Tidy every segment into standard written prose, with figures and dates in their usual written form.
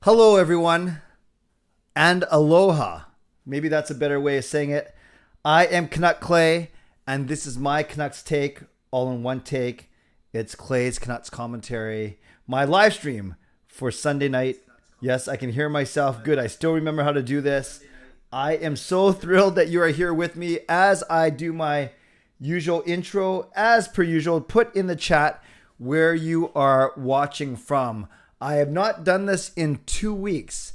Hello, everyone, and aloha. Maybe that's a better way of saying it. I am Canuck Clay, and this is my Canucks take, all in one take. It's Clay's Canucks commentary, my live stream for Sunday night. Yes, I can hear myself good. I still remember how to do this. I am so thrilled that you are here with me as I do my usual intro. As per usual, put in the chat where you are watching from. I have not done this in 2 weeks.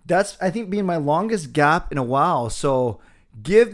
That's, I think, been my longest gap in a while. So cut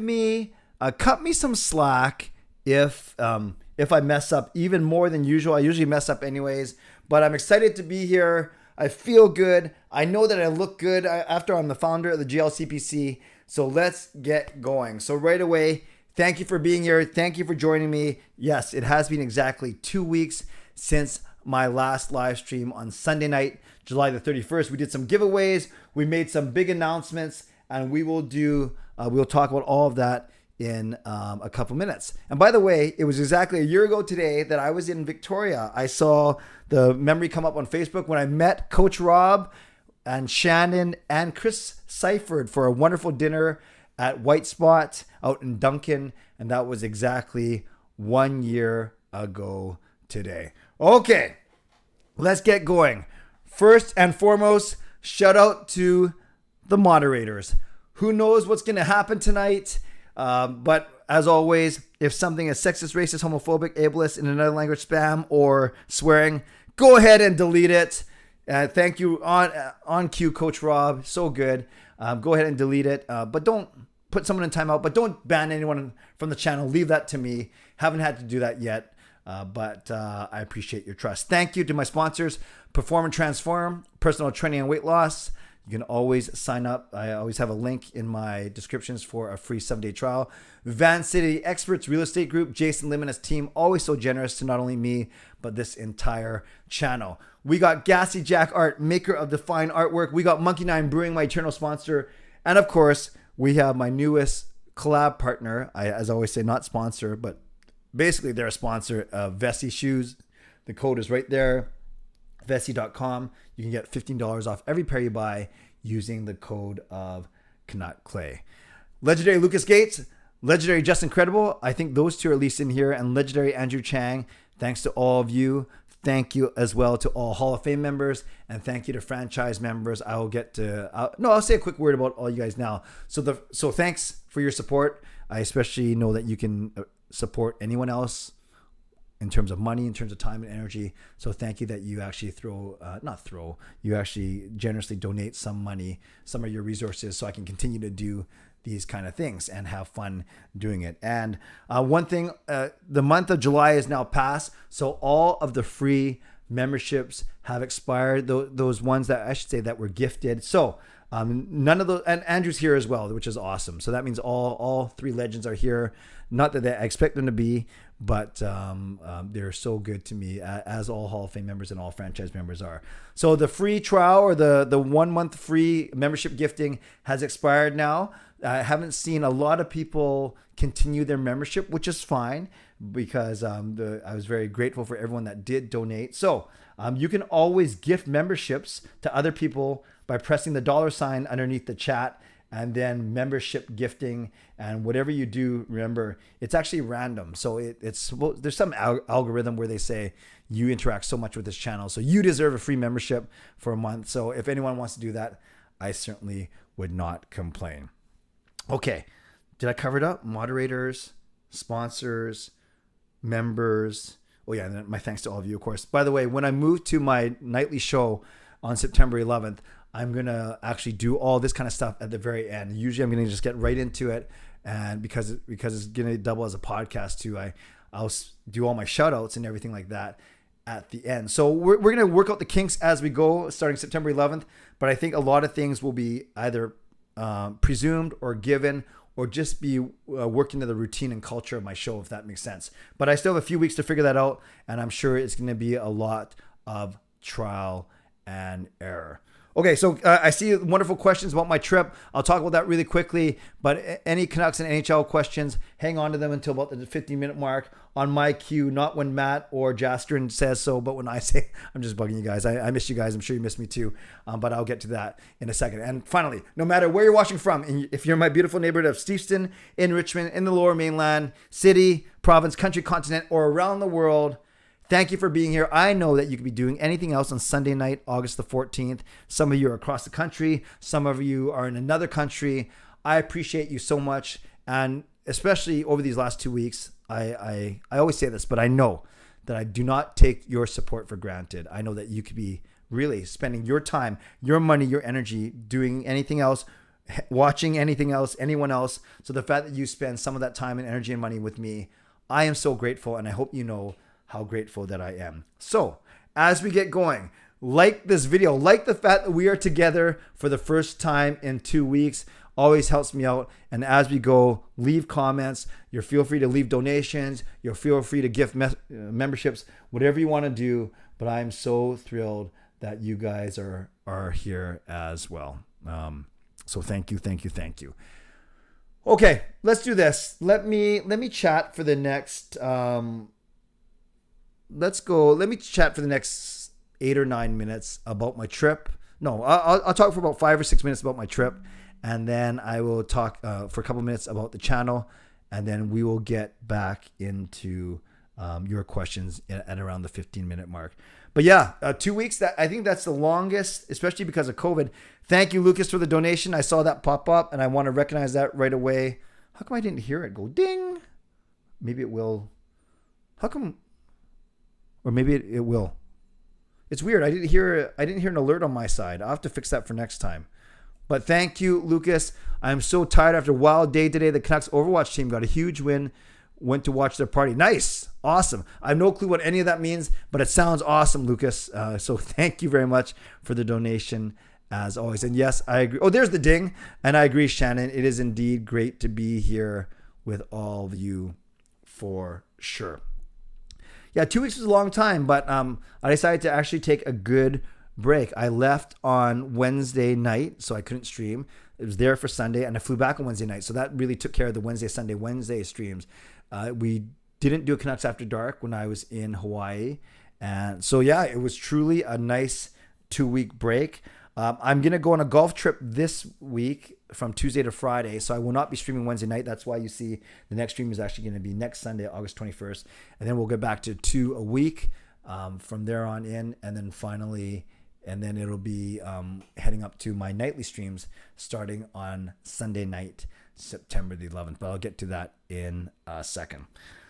me some slack if I mess up even more than usual. I usually mess up anyways, but I'm excited to be here. I feel good. I know that I look good after I'm the founder of the GLCPC. So let's get going. So right away, thank you for being here. Thank you for joining me. Yes, it has been exactly 2 weeks since my last live stream on Sunday night, July the 31st. We did some giveaways. We made some big announcements, and we'll talk about all of that in a couple minutes. And by the way, it was exactly a year ago today that I was in Victoria. I saw the memory come up on Facebook when I met Coach Rob and Shannon and Chris Seifert for a wonderful dinner at White Spot out in Duncan. And that was exactly 1 year ago today. Okay, let's get going. First and foremost, shout out to the moderators. Who knows what's going to happen tonight? But as always, if something is sexist, racist, homophobic, ableist, in another language, spam, or swearing, go ahead and delete it. Thank you on cue, Coach Rob. So good. Go ahead and delete it. But don't put someone in timeout. But don't ban anyone from the channel. Leave that to me. Haven't had to do that yet. But I appreciate your trust. Thank you to my sponsors, Perform and Transform, personal training and weight loss. You can always sign up. I always have a link in my descriptions for a free 7-day trial. Van City Experts Real Estate Group, Jason Lim and his team, always so generous to not only me, but this entire channel. We got Gassy Jack Art, maker of the fine artwork. We got Monkey Nine Brewing, my eternal sponsor. And of course, we have my newest collab partner. As I always say, not sponsor, but basically they're a sponsor of Vessi Shoes. The code is right there, vessi.com. You can get $15 off every pair you buy using the code of Canuck Clay. Legendary Lucas Gates, legendary Justin Credible. I think those two are at least in here. And legendary Andrew Chang. Thanks to all of you. Thank you as well to all Hall of Fame members. And thank you to franchise members. I will get to... I'll say a quick word about all you guys now. So thanks for your support. I especially know that you can support anyone else in terms of money, in terms of time and energy. So thank you that you actually you actually generously donate some money, some of your resources, so I can continue to do these kind of things and have fun doing it. And one thing, the month of July is now past, so all of the free memberships have expired. Those ones that I should say that were gifted. So none of those, and Andrew's here as well, which is awesome. So that means all three legends are here. Not that I expect them to be, but they're so good to me, as all Hall of Fame members and all franchise members are. So the free trial, or the 1 month free membership gifting, has expired now. I haven't seen a lot of people continue their membership, which is fine, because I was very grateful for everyone that did donate. So you can always gift memberships to other people by pressing the $ underneath the chat, and then membership gifting. And whatever you do, remember, it's actually random. So there's some algorithm where they say you interact so much with this channel, so you deserve a free membership for a month. So if anyone wants to do that, I certainly would not complain. Okay, did I cover it up? Moderators, sponsors, members. Oh yeah, and my thanks to all of you, of course. By the way, when I moved to my nightly show on September 11th, I'm going to actually do all this kind of stuff at the very end. Usually I'm going to just get right into it. And because it's going to double as a podcast too, I'll do all my shout outs and everything like that at the end. So we're going to work out the kinks as we go starting September 11th. But I think a lot of things will be either presumed or given, or just be worked into the routine and culture of my show, if that makes sense. But I still have a few weeks to figure that out. And I'm sure it's going to be a lot of trial and error. Okay, so I see wonderful questions about my trip. I'll talk about that really quickly. But any Canucks and NHL questions, hang on to them until about the 15-minute mark on my cue, not when Matt or Jastrin says so, but when I say. I'm just bugging you guys. I miss you guys. I'm sure you miss me too. But I'll get to that in a second. And finally, no matter where you're watching from, and if you're in my beautiful neighborhood of Steveston, in Richmond, in the Lower Mainland, city, province, country, continent, or around the world, thank you for being here. I know that you could be doing anything else on Sunday night, August the 14th. Some of you are across the country. Some of you are in another country. I appreciate you so much. And especially over these last 2 weeks, I always say this, but I know that I do not take your support for granted. I know that you could be really spending your time, your money, your energy doing anything else, watching anything else, anyone else. So the fact that you spend some of that time and energy and money with me, I am so grateful. And I hope you know how grateful that I am. So as we get going, like this video, like the fact that we are together for the first time in 2 weeks, always helps me out. And as we go, leave comments. You feel free to leave donations. You feel free to gift memberships, whatever you want to do. But I'm so thrilled that you guys are here as well. So thank you. Okay, let's do this. Let me chat for the next. Let me chat for the next 8 or 9 minutes about my trip. No, I'll talk for about 5 or 6 minutes about my trip, and then I will talk for a couple minutes about the channel, and then we will get back into your questions at around the 15-minute mark. But yeah, 2 weeks. I think that's the longest, especially because of COVID. Thank you, Lucas, for the donation. I saw that pop up, and I want to recognize that right away. How come I didn't hear it go ding? Maybe it will. How come? Or maybe it will. It's weird. I didn't hear an alert on my side. I'll have to fix that for next time. But thank you, Lucas. I'm so tired after a wild day today. The Canucks Overwatch team got a huge win. Went to watch their party. Nice. Awesome. I have no clue what any of that means, but it sounds awesome, Lucas. So thank you very much for the donation, as always. And yes, I agree. Oh, there's the ding. And I agree, Shannon. It is indeed great to be here with all of you for sure. Yeah, 2 weeks was a long time, but I decided to actually take a good break. I left on Wednesday night, so I couldn't stream. It was there for Sunday, and I flew back on Wednesday night. So that really took care of the Wednesday streams. We didn't do a Canucks After Dark when I was in Hawaii. And so, yeah, it was truly a nice 2-week break. I'm going to go on a golf trip this week from Tuesday to Friday. So I will not be streaming Wednesday night. That's why you see the next stream is actually going to be next Sunday, August 21st. And then we'll get back to 2 a week from there on in. And then finally, and then it'll be heading up to my nightly streams starting on Sunday night, September the 11th. But I'll get to that in a second.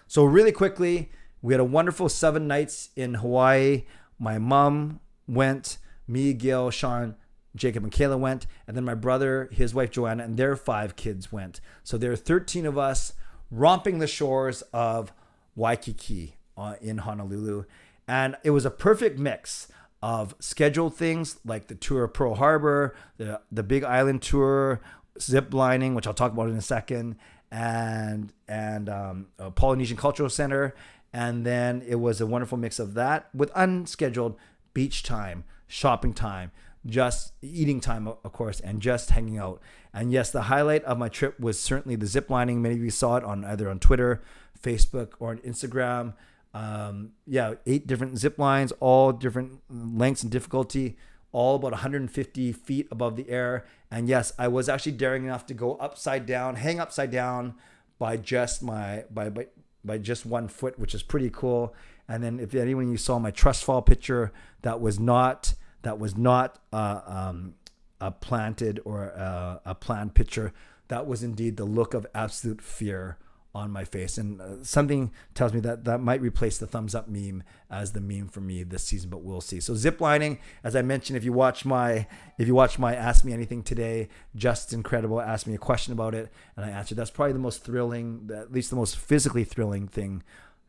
So really quickly, we had a wonderful 7 nights in Hawaii. My mom went. Me, Gail, Sean, Jacob, and Kayla went. And then my brother, his wife, Joanna, and their 5 kids went. So there are 13 of us romping the shores of Waikiki in Honolulu. And it was a perfect mix of scheduled things like the tour of Pearl Harbor, the Big Island tour, ziplining, which I'll talk about in a second, and Polynesian Cultural Center. And then it was a wonderful mix of that with unscheduled beach time, shopping time, just eating time, of course, and just hanging out. And yes, the highlight of my trip was certainly the ziplining. Many of you saw it either on Twitter, Facebook, or on Instagram. 8 different zip lines, all different lengths and difficulty, all about 150 feet above the air. And yes, I was actually daring enough to go upside down, hang upside down by just by just 1 foot, which is pretty cool. And then if anyone you saw my trust fall picture, that was not a planted or a planned picture. That was indeed the look of absolute fear on my face. And something tells me that might replace the thumbs up meme as the meme for me this season, but we'll see. So ziplining, as I mentioned, if you watch my Ask Me Anything today, just incredible, asked me a question about it and I answered. That's probably the most thrilling, at least the most physically thrilling thing.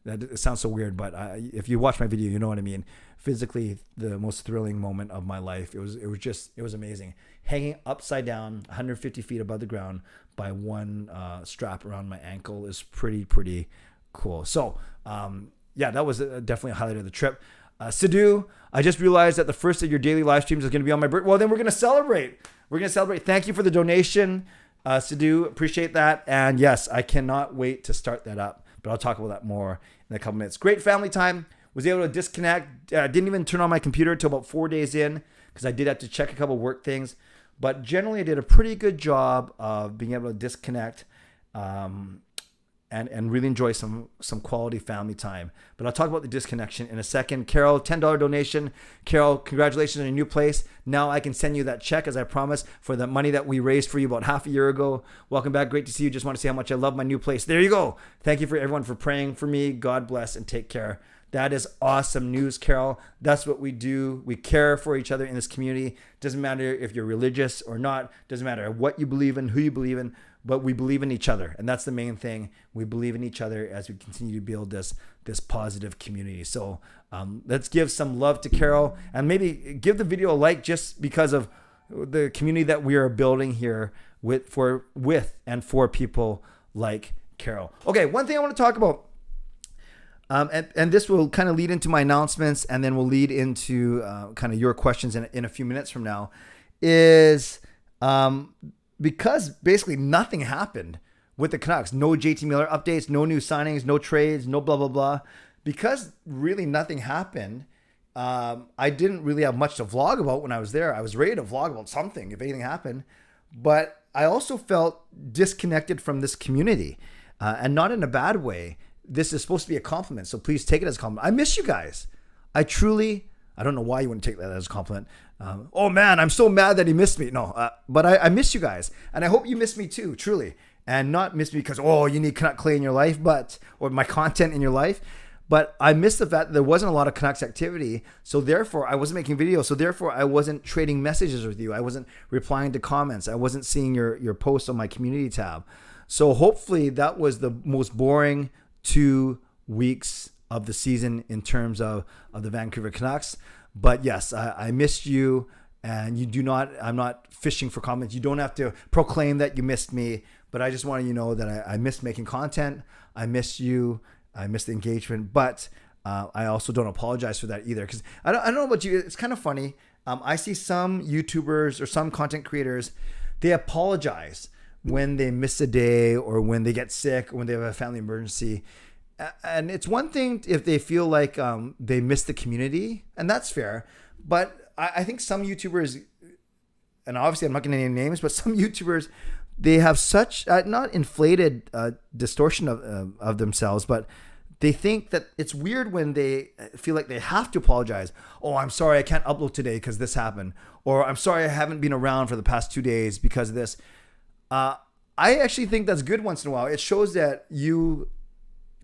It sounds so weird, but if you watch my video, you know what I mean. Physically, the most thrilling moment of my life. It was amazing. Hanging upside down, 150 feet above the ground by one strap around my ankle is pretty cool. So, that was definitely a highlight of the trip. Sidhu, I just realized that the first of your daily live streams is going to be on my birthday. Well, then we're going to celebrate. We're going to celebrate. Thank you for the donation, Sidhu. Appreciate that. And yes, I cannot wait to start that up. But I'll talk about that more in a couple minutes. Great family time. Was able to disconnect. Didn't even turn on my computer until about 4 days in because I did have to check a couple work things. But generally, I did a pretty good job of being able to disconnect and really enjoy some quality family time. But I'll talk about the disconnection in a second. Carol, $10 donation. Carol, congratulations on your new place. Now I can send you that check as I promised for the money that we raised for you about half a year ago. Welcome back. Great to see you. Just want to say how much I love my new place. There you go. Thank you for everyone for praying for me. God bless and take care. That is awesome news, Carol. That's what we do. We care for each other in this community. Doesn't matter if you're religious or not. Doesn't matter what you believe in, who you believe in, but we believe in each other. And that's the main thing. We believe in each other as we continue to build this positive community. So let's give some love to Carol and maybe give the video a like just because of the community that we are building here with and for people like Carol. Okay, one thing I want to talk about. And this will kind of lead into my announcements and then we'll lead into kind of your questions in a few minutes from now is because basically nothing happened with the Canucks. No JT Miller updates, no new signings, no trades, no blah, blah, blah. Because really nothing happened, I didn't really have much to vlog about when I was there. I was ready to vlog about something if anything happened. But I also felt disconnected from this community and not in a bad way. This is supposed to be a compliment, so please take it as a compliment. I miss you guys. I don't know why you wouldn't take that as a compliment. Oh man, I'm so mad that he missed me. No, but I miss you guys. And I hope you miss me too, truly. And not miss me because, you need Canuck Clay in your life, or my content in your life. But I miss the fact that there wasn't a lot of Canucks activity. So therefore, I wasn't making videos. So therefore, I wasn't trading messages with you. I wasn't replying to comments. I wasn't seeing your posts on my community tab. So hopefully that was the most boring 2 weeks of the season in terms of the Vancouver Canucks. But yes, I missed you and I'm not fishing for comments. You don't have to proclaim that you missed me, but I just want you to know that I missed making content. I miss you. I miss the engagement, but I also don't apologize for that either. Because I don't know about you. It's kind of funny. I see some YouTubers or some content creators, they apologize when they miss a day or when they get sick or when they have a family emergency. And it's one thing if they feel like they miss the community, and that's fair. But I think some YouTubers, and obviously I'm not going to name names, but some YouTubers, they have such, not inflated distortion of themselves, but they think that it's weird when they feel like they have to apologize. Oh, I'm sorry I can't upload today because this happened. Or I'm sorry I haven't been around for the past 2 days because of this. I actually think that's good once in a while. It shows that you,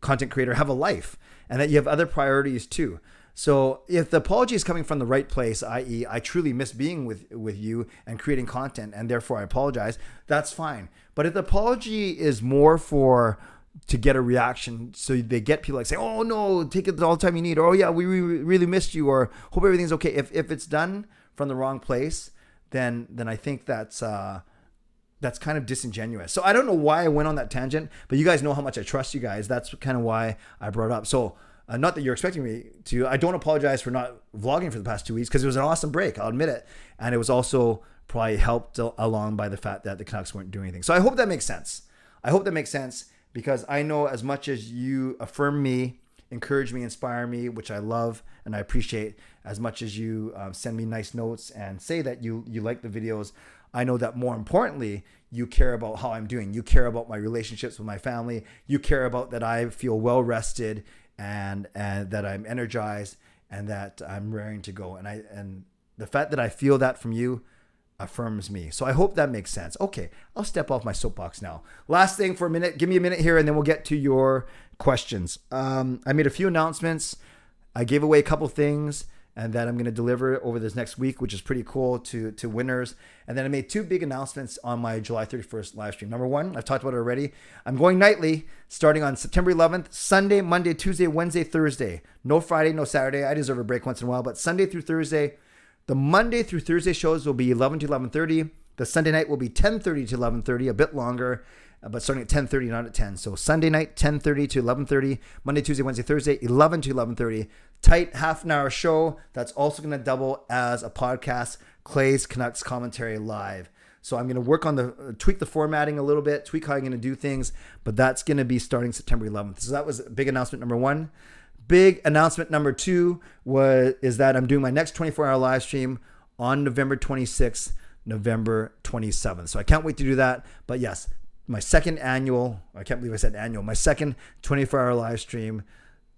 content creator, have a life and that you have other priorities too. So if the apology is coming from the right place, i.e. I truly miss being with you and creating content and therefore I apologize, that's fine. But if the apology is more to get a reaction, so they get people like say, oh no, take it all the time you need, or oh yeah, we really missed you, or hope everything's okay. If it's done from the wrong place, then I think that's kind of disingenuous. So I don't know why I went on that tangent, but you guys know how much I trust you guys. That's kind of why I brought it up. So not that you're expecting me to. I don't apologize for not vlogging for the past 2 weeks because it was an awesome break. I'll admit it. And it was also probably helped along by the fact that the Canucks weren't doing anything. So I hope that makes sense. Because I know as much as you affirm me, encourage me, inspire me, which I love and I appreciate, as much as you send me nice notes and say that you like the videos, I know that more importantly, you care about how I'm doing. You care about my relationships with my family. You care about that I feel well rested and that I'm energized and that I'm raring to go. And the fact that I feel that from you affirms me. So I hope that makes sense. Okay, I'll step off my soapbox now. Last thing for a minute. Give me a minute here and then we'll get to your questions. I made a few announcements. I gave away a couple things and that I'm going to deliver over this next week, which is pretty cool to winners. And then I made 2 big announcements on my July 31st live stream. Number 1, I've talked about it already. I'm going nightly starting on September 11th, Sunday, Monday, Tuesday, Wednesday, Thursday. No Friday, no Saturday. I deserve a break once in a while, but Sunday through Thursday. The Monday through Thursday shows will be 11 to 11:30. The Sunday night will be 10:30 to 11:30, a bit longer, but starting at 10:30, not at 10. So Sunday night, 10:30 to 11:30. Monday, Tuesday, Wednesday, Thursday, 11 to 11:30. Tight half an hour show. That's also going to double as a podcast, Clay's Canucks Commentary Live. So I'm going to work on tweak the formatting a little bit, tweak how I'm going to do things, but that's going to be starting September 11th. So that was big announcement number 1. Big announcement number 2 is that I'm doing my next 24-hour live stream on November 26th, November 27th. So I can't wait to do that. But yes, my second annual, I can't believe I said annual, my second 24-hour live stream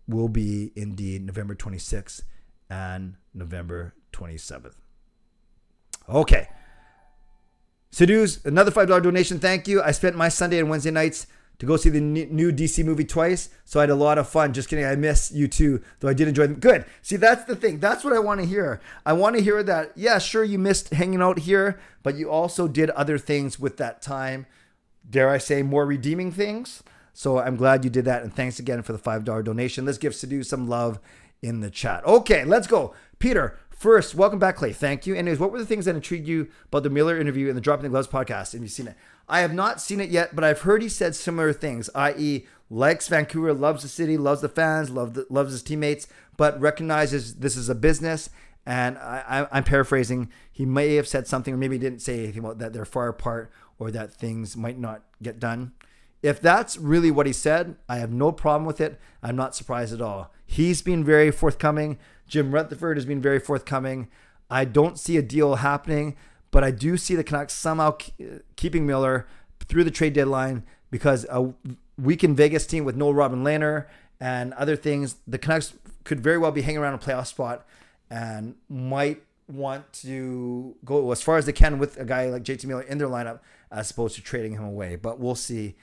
will be indeed November 26th and November 27th. Okay. Sidhu's another $5 donation. Thank you. I spent my Sunday and Wednesday nights to go see the new DC movie twice. So I had a lot of fun. Just kidding. I miss you too, though I did enjoy them. Good. See, that's the thing. That's what I want to hear. I want to hear that, yeah, sure, you missed hanging out here, but you also did other things with that time. Dare I say, more redeeming things. So I'm glad you did that. And thanks again for the $5 donation. Let's give Sidhu some love in the chat. Okay, let's go. Peter, first, welcome back, Clay. Thank you. Anyways, what were the things that intrigued you about the Miller interview and the Dropping the Gloves podcast? Have you seen it? I have not seen it yet, but I've heard he said similar things, i.e. likes Vancouver, loves the city, loves the fans, loves his teammates, but recognizes this is a business. And I'm paraphrasing. He may have said something, or maybe he didn't say anything about that they're far apart or that things might not get done. If that's really what he said, I have no problem with it. I'm not surprised at all. He's been very forthcoming. Jim Rutherford has been very forthcoming. I don't see a deal happening, but I do see the Canucks somehow keeping Miller through the trade deadline, because a weak in Vegas team with no Bovenlander and other things, the Canucks could very well be hanging around a playoff spot and might want to go as far as they can with a guy like JT Miller in their lineup as opposed to trading him away. But we'll see.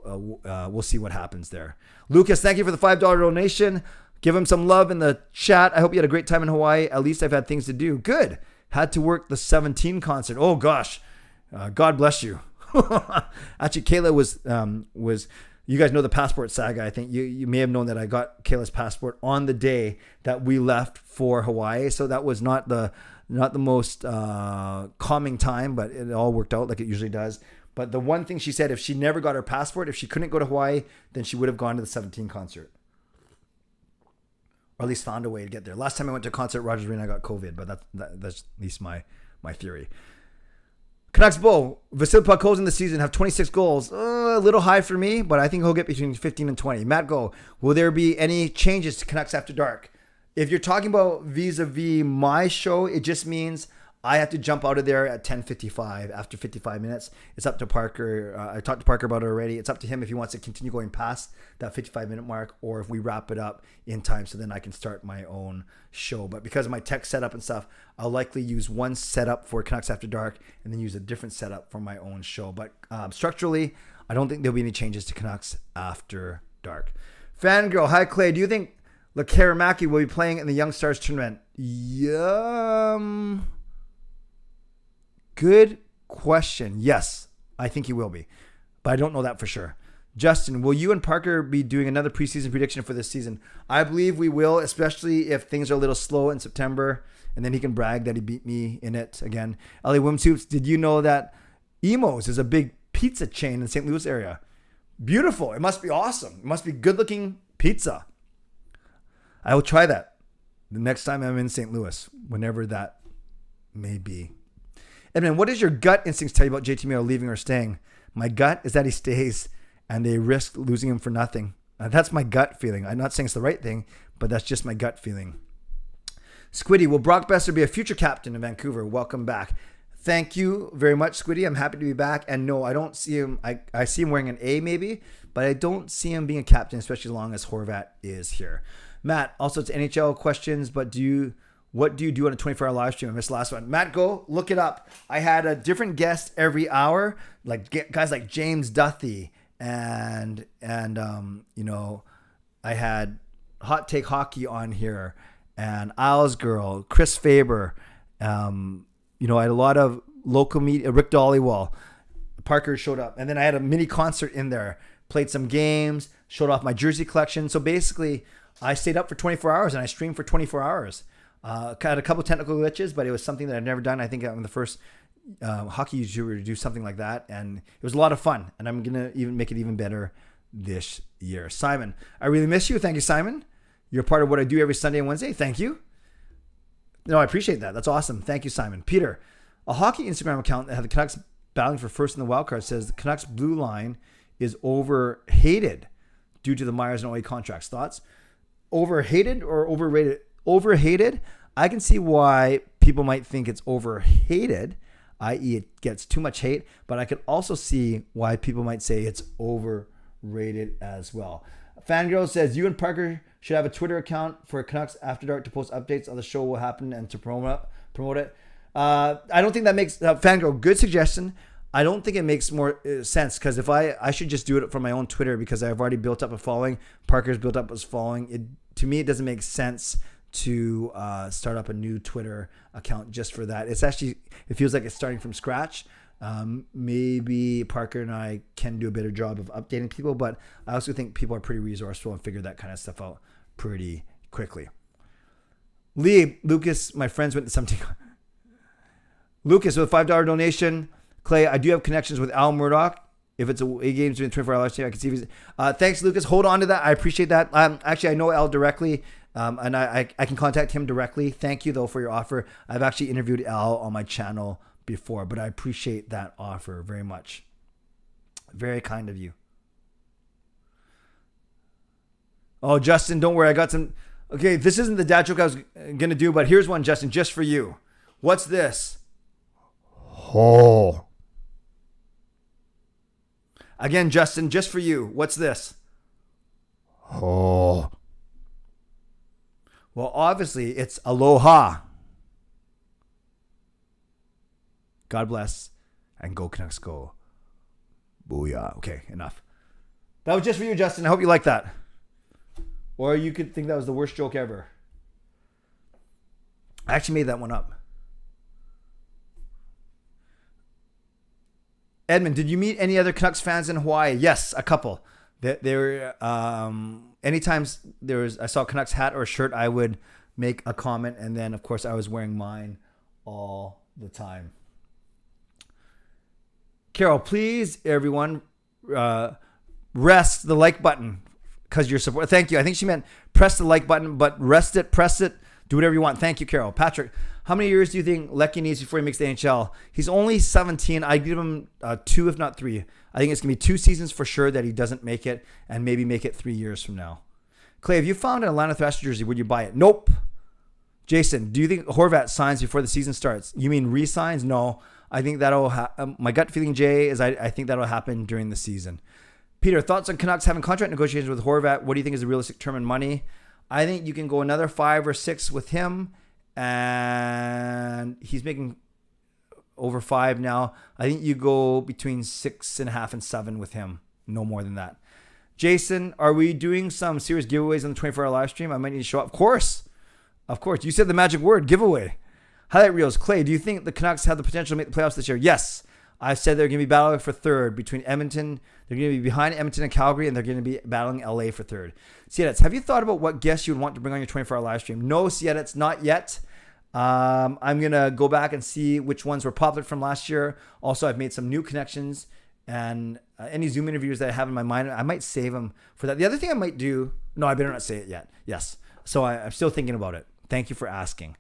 We'll see what happens there. Lucas, thank you for the $5 donation. Give him some love in the chat. I hope you had a great time in Hawaii. At least I've had things to do. Good. Had to work the 17 concert. Oh gosh. God bless you. Actually, Kayla was, you guys know the passport saga. I think you may have known that I got Kayla's passport on the day that we left for Hawaii. So that was not the most calming time, but it all worked out like it usually does. But the one thing she said, if she never got her passport, if she couldn't go to Hawaii, then she would have gone to the 17 concert. Or at least found a way to get there. Last time I went to a concert, Rogers Arena, I got COVID, but that's at least my theory. Canucks Bo, Vasil Podkolzin in the season have 26 goals. A little high for me, but I think he'll get between 15 and 20. Matt Go, will there be any changes to Canucks After Dark? If you're talking about vis-a-vis my show, it just means I have to jump out of there at 10:55 after 55 minutes. It's up to Parker. I talked to Parker about it already. It's up to him if he wants to continue going past that 55-minute mark or if we wrap it up in time so then I can start my own show. But because of my tech setup and stuff, I'll likely use one setup for Canucks After Dark and then use a different setup for my own show. But structurally, I don't think there'll be any changes to Canucks After Dark. Fangirl, hi Clay. Do you think Lekaramaki will be playing in the Young Stars tournament? Good question. Yes, I think he will be, but I don't know that for sure. Justin, will you and Parker be doing another preseason prediction for this season? I believe we will, especially if things are a little slow in September, and then he can brag that he beat me in it again. LA Wimsuits, did you know that Emo's is a big pizza chain in the St. Louis area? Beautiful. It must be awesome. It must be good-looking pizza. I will try that the next time I'm in St. Louis, whenever that may be. Edmund, what does your gut instincts tell you about JT Miller leaving or staying? My gut is that he stays and they risk losing him for nothing. That's my gut feeling. I'm not saying it's the right thing, but that's just my gut feeling. Squiddy, will Brock Besser be a future captain in Vancouver? Welcome back. Thank you very much, Squiddy. I'm happy to be back. And no, I don't see him. I see him wearing an A maybe, but I don't see him being a captain, especially as long as Horvat is here. Matt, also it's NHL questions, but what do you do on a 24-hour live stream? I missed the last one. Matt, go look it up. I had a different guest every hour, like guys like James Duthie and I had Hot Take Hockey on here and Isles Girl, Chris Faber. I had a lot of local media. Rick Dollywall, Parker showed up, and then I had a mini concert in there. Played some games, showed off my jersey collection. So basically, I stayed up for 24 hours and I streamed for 24 hours. Had a couple technical glitches, but it was something that I've never done. I think I'm the first hockey YouTuber to do something like that, and it was a lot of fun. And I'm gonna even make it even better this year. Simon, I really miss you. Thank you, Simon. You're part of what I do every Sunday and Wednesday. Thank you. No, I appreciate that. That's awesome. Thank you, Simon. Peter, a hockey Instagram account that had the Canucks battling for first in the wild card says the Canucks blue line is overhated due to the Myers and Oye contracts. Thoughts? Overhated or overrated? Overhated. I can see why people might think it's overhated, i.e. it gets too much hate, but I could also see why people might say it's overrated as well. Fangirl says, you and Parker should have a Twitter account for Canucks After Dark to post updates on the show will happen and to promote it. I don't think that makes, Fangirl, good suggestion. I don't think it makes more sense because if I should just do it from my own Twitter because I've already built up a following. Parker's built up his following. To me, it doesn't make sense to start up a new Twitter account just for that. It feels like it's starting from scratch. Maybe Parker and I can do a better job of updating people, but I also think people are pretty resourceful and figure that kind of stuff out pretty quickly. Lucas, my friends went to something. Lucas with a $5 donation. Clay, I do have connections with Al Murdoch. If it's a games during 24 hours, I can see if he's. Thanks, Lucas. Hold on to that. I appreciate that. Actually, I know Al directly, and I can contact him directly. Thank you, though, for your offer. I've actually interviewed Al on my channel before, but I appreciate that offer very much. Very kind of you. Oh, Justin, don't worry. I got some. Okay, this isn't the dad joke I was going to do, but here's one, Justin, just for you. What's this? Oh. Again, Justin, just for you. What's this? Oh. Well, obviously, it's aloha. God bless. And go Canucks go. Booyah. Okay, enough. That was just for you, Justin. I hope you like that. Or you could think that was the worst joke ever. I actually made that one up. Edmund, did you meet any other Canucks fans in Hawaii? Yes, a couple. There, anytime I saw a Canucks hat or a shirt, I would make a comment, and then of course I was wearing mine all the time. Carol, please, everyone, rest the like button because your support. Thank you. I think she meant press the like button, but rest it, press it, do whatever you want. Thank you, Carol. Patrick, how many years do you think Lecky needs before he makes the NHL? He's only 17. I give him 2, if not 3. I think it's going to be 2 seasons for sure that he doesn't make it, and maybe make it 3 years from now. Clay, if you found an Atlanta Thrasher jersey, would you buy it? Nope. Jason, do you think Horvat signs before the season starts? You mean re-signs? No. I think that'll my gut feeling, Jay, is I think that'll happen during the season. Peter, thoughts on Canucks having contract negotiations with Horvat? What do you think is a realistic term in money? I think you can go another 5 or 6 with him, and he's making over 5 now. I think you go between 6.5 and 7 with him. No more than that. Jason, are we doing some serious giveaways on the 24-hour live stream? I might need to show up. Of course. You said the magic word, giveaway. Highlight reels. Clay, do you think the Canucks have the potential to make the playoffs this year? Yes. I said they're going to be battling for third between Edmonton. They're going to be behind Edmonton and Calgary, and they're going to be battling LA for third. Siedetz, have you thought about what guests you would want to bring on your 24-hour live stream? No, Siedetz, not yet. I'm going to go back and see which ones were popular from last year. Also, I've made some new connections, and any Zoom interviews that I have in my mind, I might save them for that. The other thing I might do, no, I better not say it yet. Yes. So I'm still thinking about it. Thank you for asking.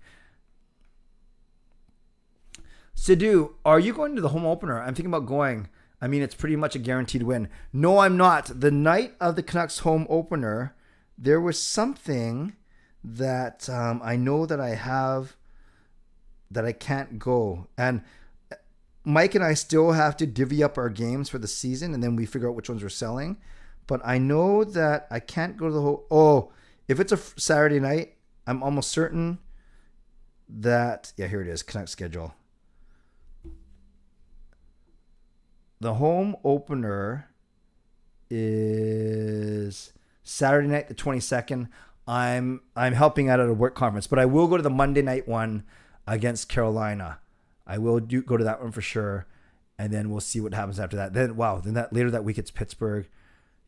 Sidhu, are you going to the home opener? I'm thinking about going. I mean, it's pretty much a guaranteed win. No, I'm not. The night of the Canucks home opener, there was something that I know that I have that I can't go. And Mike and I still have to divvy up our games for the season, and then we figure out which ones we're selling. But I know that I can't go to the whole... Oh, if it's a Saturday night, I'm almost certain that... Yeah, here it is, Canucks schedule. The home opener is Saturday night, the 22nd. I'm helping out at a work conference, but I will go to the Monday night one against Carolina. I will go to that one for sure, and then we'll see what happens after that. Then later that week it's Pittsburgh.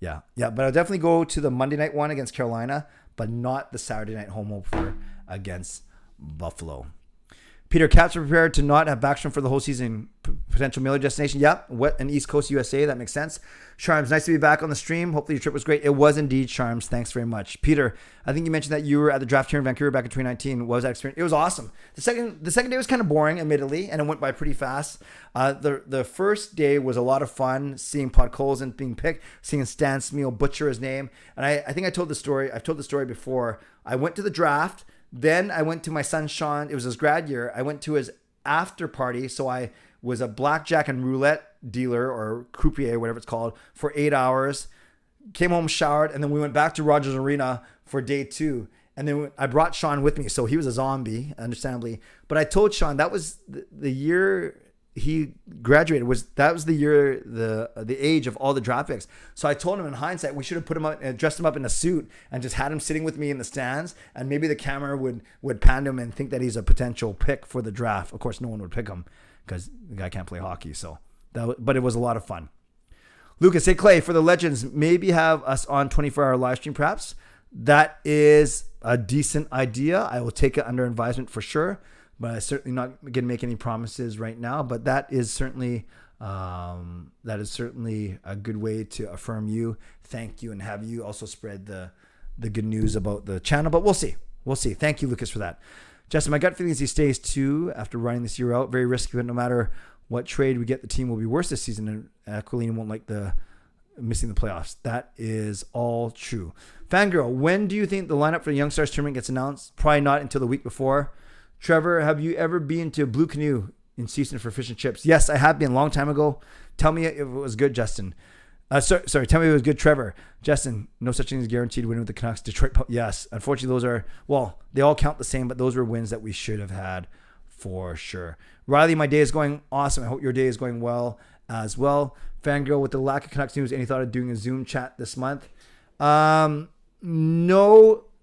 Yeah, but I'll definitely go to the Monday night one against Carolina, but not the Saturday night home opener against Buffalo. Peter, Caps are prepared to not have Backstrom for the whole season. Potential Miller destination. Yep. What an East Coast USA. That makes sense. Charms, nice to be back on the stream. Hopefully your trip was great. It was indeed, Charms. Thanks very much. Peter, I think you mentioned that you were at the draft here in Vancouver back in 2019. What was that experience? It was awesome. The second day was kind of boring, admittedly, and it went by pretty fast. The first day was a lot of fun, seeing Podkolzin being picked, seeing Stan Smeel butcher his name. And I think I told the story. I've told the story before. I went to the draft. Then I went to my son Sean. It was his grad year. I went to his after party. So I was a blackjack and roulette dealer or croupier, whatever it's called, for 8 hours. Came home, showered, and then we went back to Rogers Arena for day 2. And then I brought Sean with me. So he was a zombie, understandably. But I told Sean that was the year he graduated. That was the year, the age of all the draft picks. So I told him in hindsight, we should have put him up and dressed him up in a suit and just had him sitting with me in the stands. And maybe the camera would pan him and think that he's a potential pick for the draft. Of course, no one would pick him because the guy can't play hockey. So but it was a lot of fun. Lucas, hey Clay, for the legends, maybe have us on 24-hour live stream perhaps. That is a decent idea. I will take it under advisement for sure. But I'm certainly not going to make any promises right now. But that is certainly a good way to affirm you, thank you, and have you also spread the good news about the channel. But we'll see. Thank you, Lucas, for that. Justin, my gut feeling is he stays too after running this year out. Very risky, but no matter what trade we get, the team will be worse this season, and Aquilini won't like missing the playoffs. That is all true. Fangirl, when do you think the lineup for the Young Stars tournament gets announced? Probably not until the week before. Trevor, have you ever been to Blue Canoe in Season for fish and chips? Yes, I have been a long time ago. Tell me if it was good, Justin. Sorry, tell me if it was good, Trevor. Justin, no such thing as guaranteed win with the Canucks. Detroit, yes. Unfortunately, those are, they all count the same, but those were wins that we should have had for sure. Riley, my day is going awesome. I hope your day is going well as well. Fangirl, with the lack of Canucks news, any thought of doing a Zoom chat this month? No.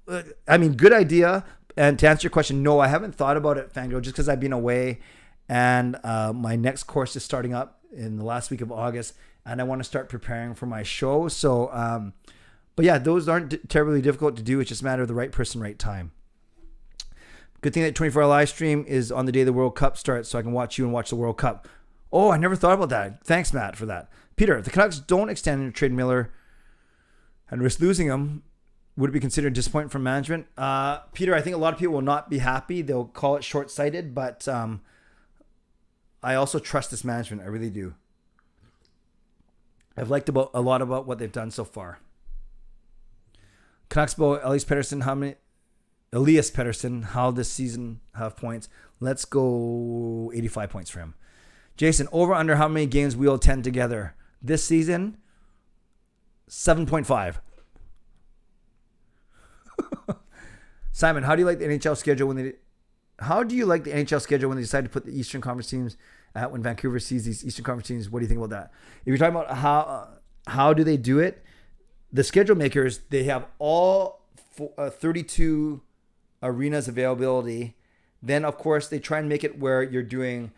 Good idea. And to answer your question, no, I haven't thought about it, Fangirl, just because I've been away. And my next course is starting up in the last week of August. And I want to start preparing for my show. So, but yeah, those aren't terribly difficult to do. It's just a matter of the right person, right time. Good thing that 24-hour live stream is on the day the World Cup starts, so I can watch you and watch the World Cup. Oh, I never thought about that. Thanks, Matt, for that. Peter, if the Canucks don't extend and trade Miller and risk losing him, would it be considered disappointment from management? Peter, I think a lot of people will not be happy. They'll call it short-sighted, but I also trust this management. I really do. I've liked a lot about what they've done so far. Canucks bow Elias Pettersson, how this season have points? Let's go 85 points for him. Jason, over under how many games we'll attend together this season? 7.5. Simon, how do you like the NHL schedule when they decide to put the Eastern Conference teams at when Vancouver sees these Eastern Conference teams? What do you think about that? If you're talking about how do they do it, the schedule makers, they have all 32 arenas availability. Then of course they try and make it where you're doing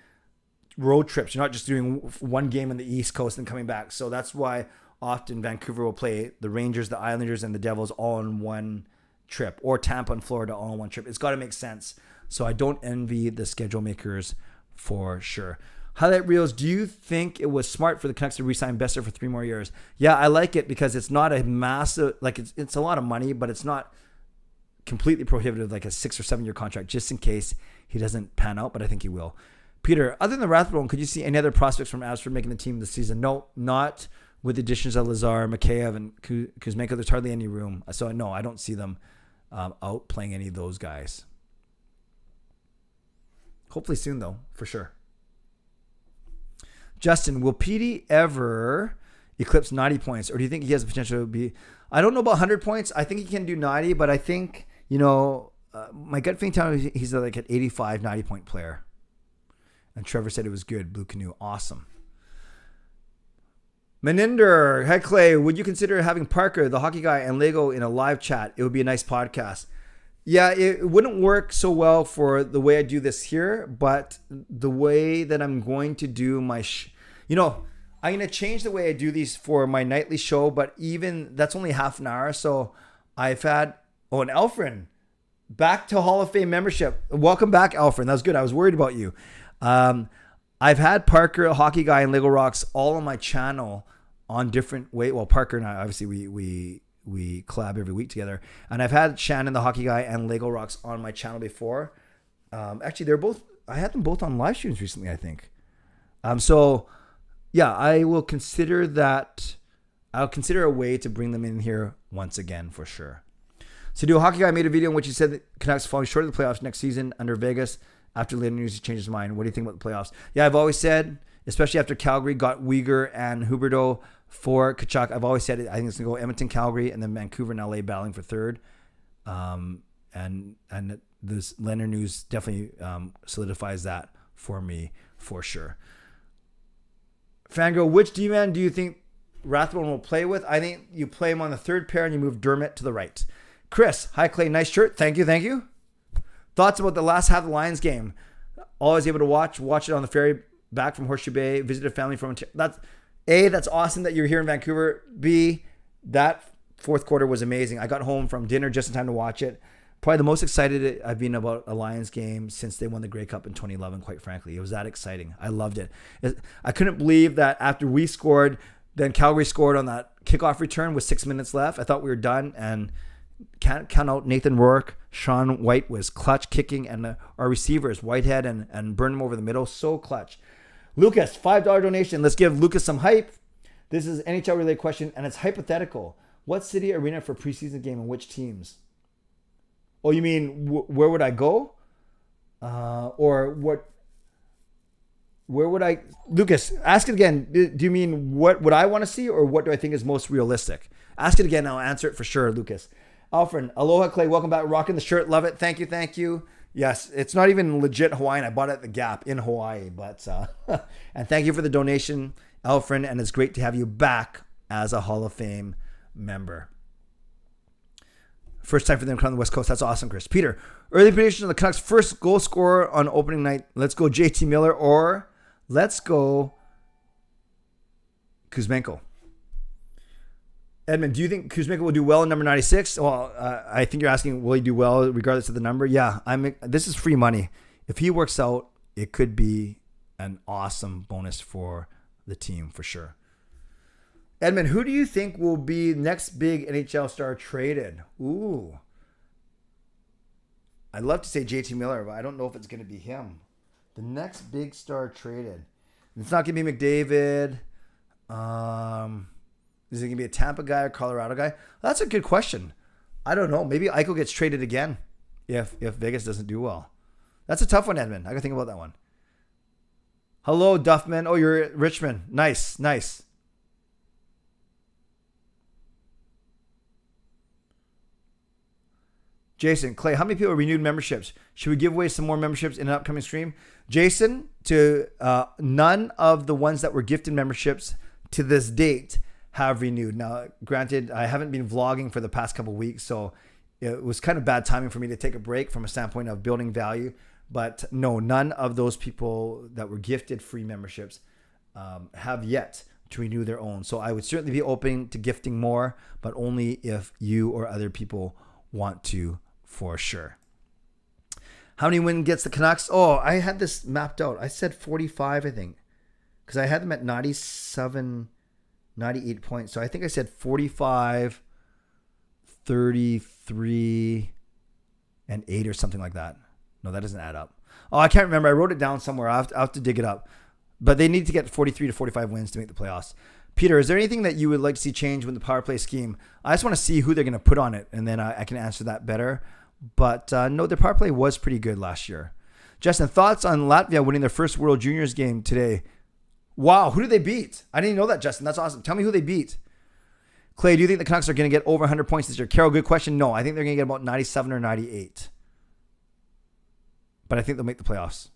road trips. You're not just doing one game on the East Coast and coming back. So that's why often Vancouver will play the Rangers, the Islanders, and the Devils all in one trip, or Tampa and Florida all in one trip. It's got to make sense. So I don't envy the schedule makers for sure. Highlight reels. Do you think it was smart for the Canucks to re-sign Besser for 3 more years? Yeah, I like it because it's not a massive, it's a lot of money, but it's not completely prohibitive, like a 6 or 7 year contract, just in case he doesn't pan out, but I think he will. Peter, other than the Rathbone, could you see any other prospects from Abbotsford making the team this season? No, not with the additions of Lazar, Mikheyev, and Kuzmenko. There's hardly any room. So no, I don't see them out playing any of those guys. Hopefully soon, though, for sure. Justin, will PD ever eclipse 90 points, or do you think he has the potential to be? I don't know about 100 points. I think he can do 90, but I think, my gut feeling tells me he's like an 85, 90 point player. And Trevor said it was good. Blue Canoe, awesome. Meninder, hey Clay, would you consider having Parker, the hockey guy, and Lego in a live chat? It would be a nice podcast. Yeah, it wouldn't work so well for the way I do this here, but the way that I'm going to do my, I'm going to change the way I do these for my nightly show, but even that's only half an hour. So I've had, and Elfrin, back to Hall of Fame membership. Welcome back, Alfred. That was good. I was worried about you. I've had Parker, Hockey Guy, and Lego Rocks all on my channel on different ways. Well, Parker and I, obviously, we collab every week together. And I've had Shannon, the Hockey Guy, and Lego Rocks on my channel before. Actually, I had them both on live streams recently, I think. So, yeah, I will consider that. I'll consider a way to bring them in here once again for sure. Sidhu, Hockey Guy made a video in which he said that Canucks falling short of the playoffs next season under Vegas. After later news, he changed his mind. What do you think about the playoffs? Yeah, I've always said, especially after Calgary got Uyghur and Huberdeau for Tkachuk, I've always said I think it's going to go Edmonton, Calgary, and then Vancouver and LA battling for third. And this Leonard news definitely solidifies that for me for sure. Fangirl, which D-man do you think Rathbone will play with? I think you play him on the third pair and you move Dermott to the right. Chris, hi Clay, nice shirt. Thank you. Thoughts about the last half of the Lions game? Always able to watch it on the ferry back from Horseshoe Bay. Visited family from that's awesome that you're here in Vancouver. B, that fourth quarter was amazing. I got home from dinner just in time to watch it. Probably the most excited I've been about a Lions game since they won the Grey Cup in 2011, quite frankly. It was that exciting. I loved it. I couldn't believe that after we scored, then Calgary scored on that kickoff return with 6 minutes left. I thought we were done, and can't count out Nathan Rourke. Sean White was clutch kicking, and our receivers, Whitehead and Burnham over the middle, so clutch. Lucas, $5 donation. Let's give Lucas some hype. This is an NHL related question, and it's hypothetical. What city arena for preseason game and which teams? Oh, you mean where would I go? Or what? Where would I? Lucas, ask it again. Do you mean what would I want to see, or what do I think is most realistic? Ask it again. I'll answer it for sure, Lucas. Alfred, aloha Clay, welcome back. Rocking the shirt, love it. Thank you. Yes, it's not even legit Hawaiian. I bought it at the Gap in Hawaii, but and thank you for the donation, Alfred, and it's great to have you back as a Hall of Fame member. First time for them to come to the West Coast. That's awesome, Chris. Peter, early prediction of the Canucks' first goal scorer on opening night. Let's go JT Miller or let's go Kuzmenko. Edmund, do you think Kuzmenko will do well in number 96? Well, I think you're asking, will he do well regardless of the number? Yeah, this is free money. If he works out, it could be an awesome bonus for the team for sure. Edmund, who do you think will be next big NHL star traded? Ooh. I'd love to say JT Miller, but I don't know if it's going to be him. The next big star traded. It's not going to be McDavid. Is it going to be a Tampa guy or Colorado guy? That's a good question. I don't know. Maybe Eichel gets traded again if Vegas doesn't do well. That's a tough one, Edmund. I got to think about that one. Hello, Duffman. Oh, you're at Richmond. Nice. Jason, Clay, how many people renewed memberships? Should we give away some more memberships in an upcoming stream? Jason, to none of the ones that were gifted memberships to this date have renewed. Now, granted, I haven't been vlogging for the past couple of weeks, so it was kind of bad timing for me to take a break from a standpoint of building value. But no, none of those people that were gifted free memberships have yet to renew their own. So I would certainly be open to gifting more, but only if you or other people want to, for sure. How many wins gets the Canucks? Oh, I had this mapped out. I said 45, I think, because I had them at 97, 98 points. So I think I said 45, 33, and 8 or something like that. No, that doesn't add up. Oh, I can't remember. I wrote it down somewhere. I'll have to dig it up. But they need to get 43 to 45 wins to make the playoffs. Peter, is there anything that you would like to see change with the power play scheme? I just want to see who they're going to put on it, and then I can answer that better. But no, their power play was pretty good last year. Justin, thoughts on Latvia winning their first World Juniors game today? Wow, who did they beat? I didn't know that, Justin. That's awesome. Tell me who they beat. Clay, do you think the Canucks are going to get over 100 points this year? Carol, good question. No, I think they're going to get about 97 or 98. But I think they'll make the playoffs.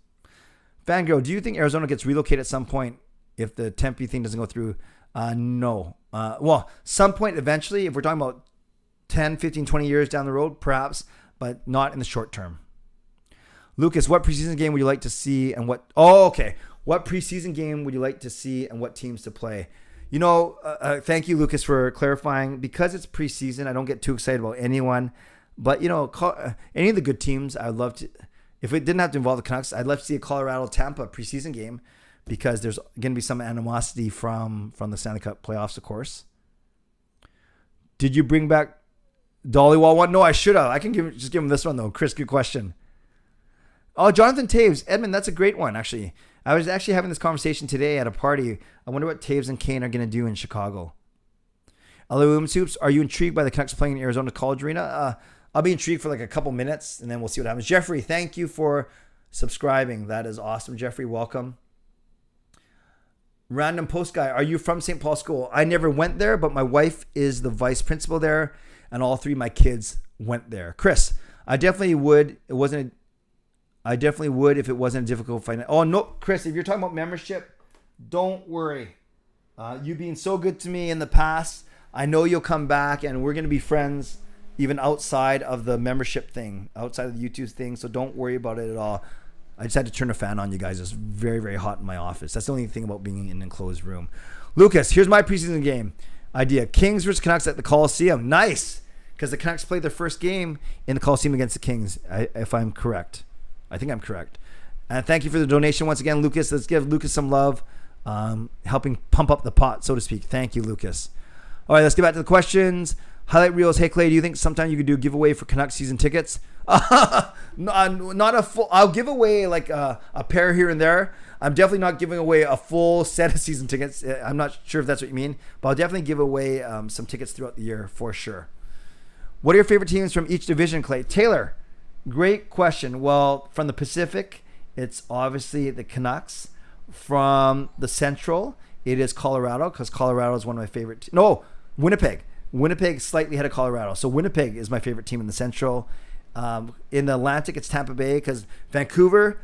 Fangirl, do you think Arizona gets relocated at some point if the Tempe thing doesn't go through? No. Well, some point eventually, if we're talking about 10, 15, 20 years down the road, perhaps, but not in the short term. Lucas, what preseason game would you like to see and what? Oh, okay. What preseason game would you like to see and what teams to play? You know, thank you, Lucas, for clarifying. Because it's preseason, I don't get too excited about anyone. But, any of the good teams, I'd love to. If it didn't have to involve the Canucks, I'd love to see a Colorado-Tampa preseason game because there's going to be some animosity from the Stanley Cup playoffs, of course. Did you bring back Dollywall one? No, I should have. I can just give him this one, though. Chris, good question. Oh, Jonathan Taves. Edmund, that's a great one, actually. I was actually having this conversation today at a party. I wonder what Taves and Kane are going to do in Chicago. LA Women's Hoops, are you intrigued by the Canucks playing in Arizona College Arena? I'll be intrigued for like a couple minutes, and then we'll see what happens. Jeffrey, thank you for subscribing. That is awesome, Jeffrey. Welcome. Random post guy, are you from St. Paul School? I never went there, but my wife is the vice principal there, and all three of my kids went there. Chris, I definitely would. I definitely would if it wasn't a difficult financial. Oh no, Chris, if you're talking about membership, don't worry. You being so good to me in the past, I know you'll come back, and we're gonna be friends even outside of the membership thing, outside of the YouTube thing. So don't worry about it at all. I just had to turn a fan on, you guys. It's very, very hot in my office. That's the only thing about being in an enclosed room. Lucas, here's my preseason game idea. Kings versus Canucks at the Coliseum. Nice. Because the Canucks played their first game in the Coliseum against the Kings, if I'm correct. I think I'm correct. And thank you for the donation once again, Lucas. Let's give Lucas some love, helping pump up the pot, so to speak. Thank you, Lucas. All right, let's get back to the questions. Highlight reels. Hey, Clay, do you think sometime you could do a giveaway for Canucks season tickets? Not a full. I'll give away like a pair here and there. I'm definitely not giving away a full set of season tickets. I'm not sure if that's what you mean, but I'll definitely give away some tickets throughout the year for sure. What are your favorite teams from each division, Clay? Taylor, great question. Well, from the Pacific, it's obviously the Canucks. From the Central, it is Colorado because Colorado is one of my favorite. No, Winnipeg. Winnipeg slightly ahead of Colorado. So Winnipeg is my favorite team in the Central. In the Atlantic, it's Tampa Bay because Vancouver,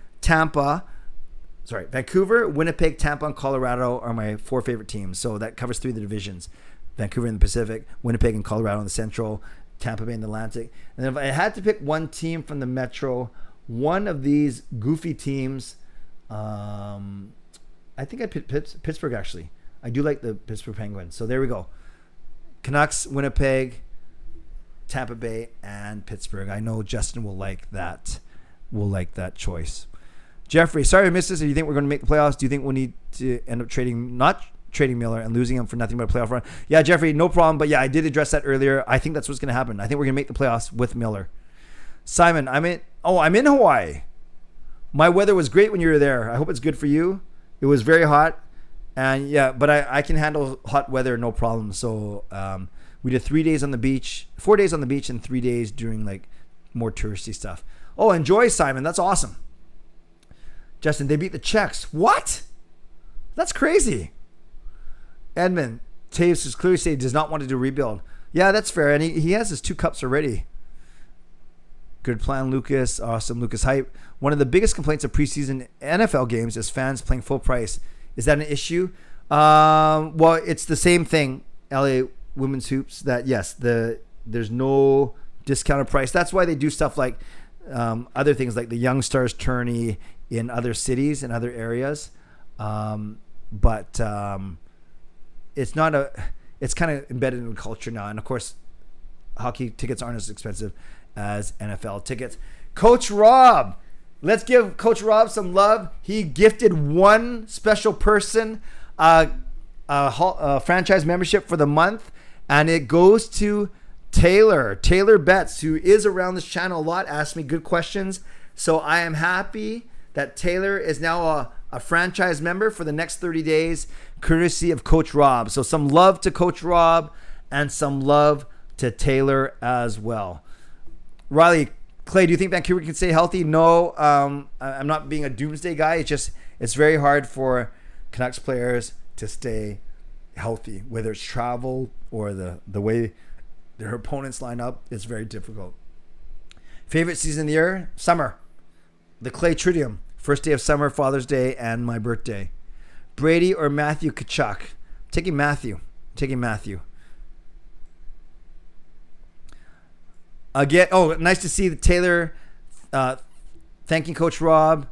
Winnipeg, Tampa, and Colorado are my four favorite teams. So that covers three of the divisions. Vancouver in the Pacific, Winnipeg and Colorado in the Central, Tampa Bay in the Atlantic. And if I had to pick one team from the Metro, one of these goofy teams, I think I'd pick Pittsburgh, actually. I do like the Pittsburgh Penguins. So there we go. Canucks, Winnipeg, Tampa Bay, and Pittsburgh. I know Justin will like that. Choice. Jeffrey, sorry I missed this. Do you think we're going to make the playoffs? Do you think we'll need to end up not trading Miller and losing him for nothing but a playoff run? Yeah, Jeffrey, no problem. But yeah, I did address that earlier. I think that's what's going to happen. I think we're going to make the playoffs with Miller. Simon, I'm in Hawaii. My weather was great when you were there. I hope it's good for you. It was very hot. And yeah, but I can handle hot weather, no problem. So we did 4 days on the beach, and 3 days during like more touristy stuff. Oh, enjoy, Simon. That's awesome. Justin, they beat the Czechs. What? That's crazy. Edmund, Taves has clearly said he does not want to do rebuild. Yeah, that's fair. And he has his 2 cups already. Good plan, Lucas. Awesome, Lucas Hype. One of the biggest complaints of preseason NFL games is fans playing full price. Is that an issue? Well, it's the same thing, LA Women's Hoops, that yes, there's no discounted price. That's why they do stuff like other things like the Young Stars tourney in other cities and other areas. But it's not it's kind of embedded in the culture now. And of course, hockey tickets aren't as expensive as NFL tickets. Coach Rob. Let's give Coach Rob some love. He gifted one special person a franchise membership for the month, and it goes to Taylor. Taylor Betts, who is around this channel a lot, asked me good questions. So I am happy that Taylor is now a franchise member for the next 30 days, courtesy of Coach Rob. So some love to Coach Rob and some love to Taylor as well. Riley, Clay, do you think Vancouver can stay healthy? No, I'm not being a doomsday guy. It's very hard for Canucks players to stay healthy, whether it's travel or the way their opponents line up. It's very difficult. Favorite season of the year? Summer. The Clay Tridium. First day of summer, Father's Day, and my birthday. Brady or Matthew Tkachuk? Taking Matthew. Again, nice to see Taylor thanking Coach Rob.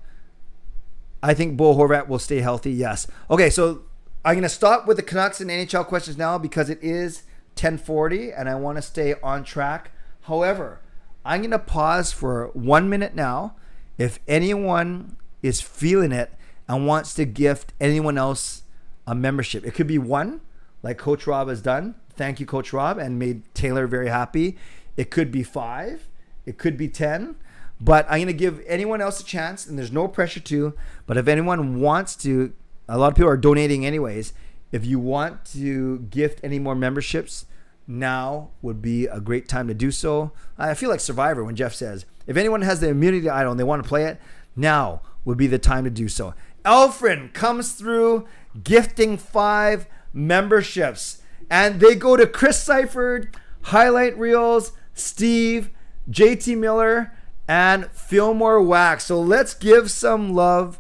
I think Bo Horvat will stay healthy. Yes. Okay, so I'm going to stop with the Canucks and NHL questions now because it is 10:40 and I want to stay on track. However, I'm going to pause for 1 minute now. If anyone is feeling it and wants to gift anyone else a membership, it could be one, like Coach Rob has done. Thank you, Coach Rob, and made Taylor very happy. It could be 5. It could be 10. But I'm going to give anyone else a chance, and there's no pressure to. But if anyone wants to, a lot of people are donating anyways. If you want to gift any more memberships, now would be a great time to do so. I feel like Survivor when Jeff says, if anyone has the immunity idol and they want to play it, now would be the time to do so. Elfrin comes through gifting 5 memberships. And they go to Chris Seifert, Highlight Reels, Steve, JT Miller, and Fillmore Wax. So let's give some love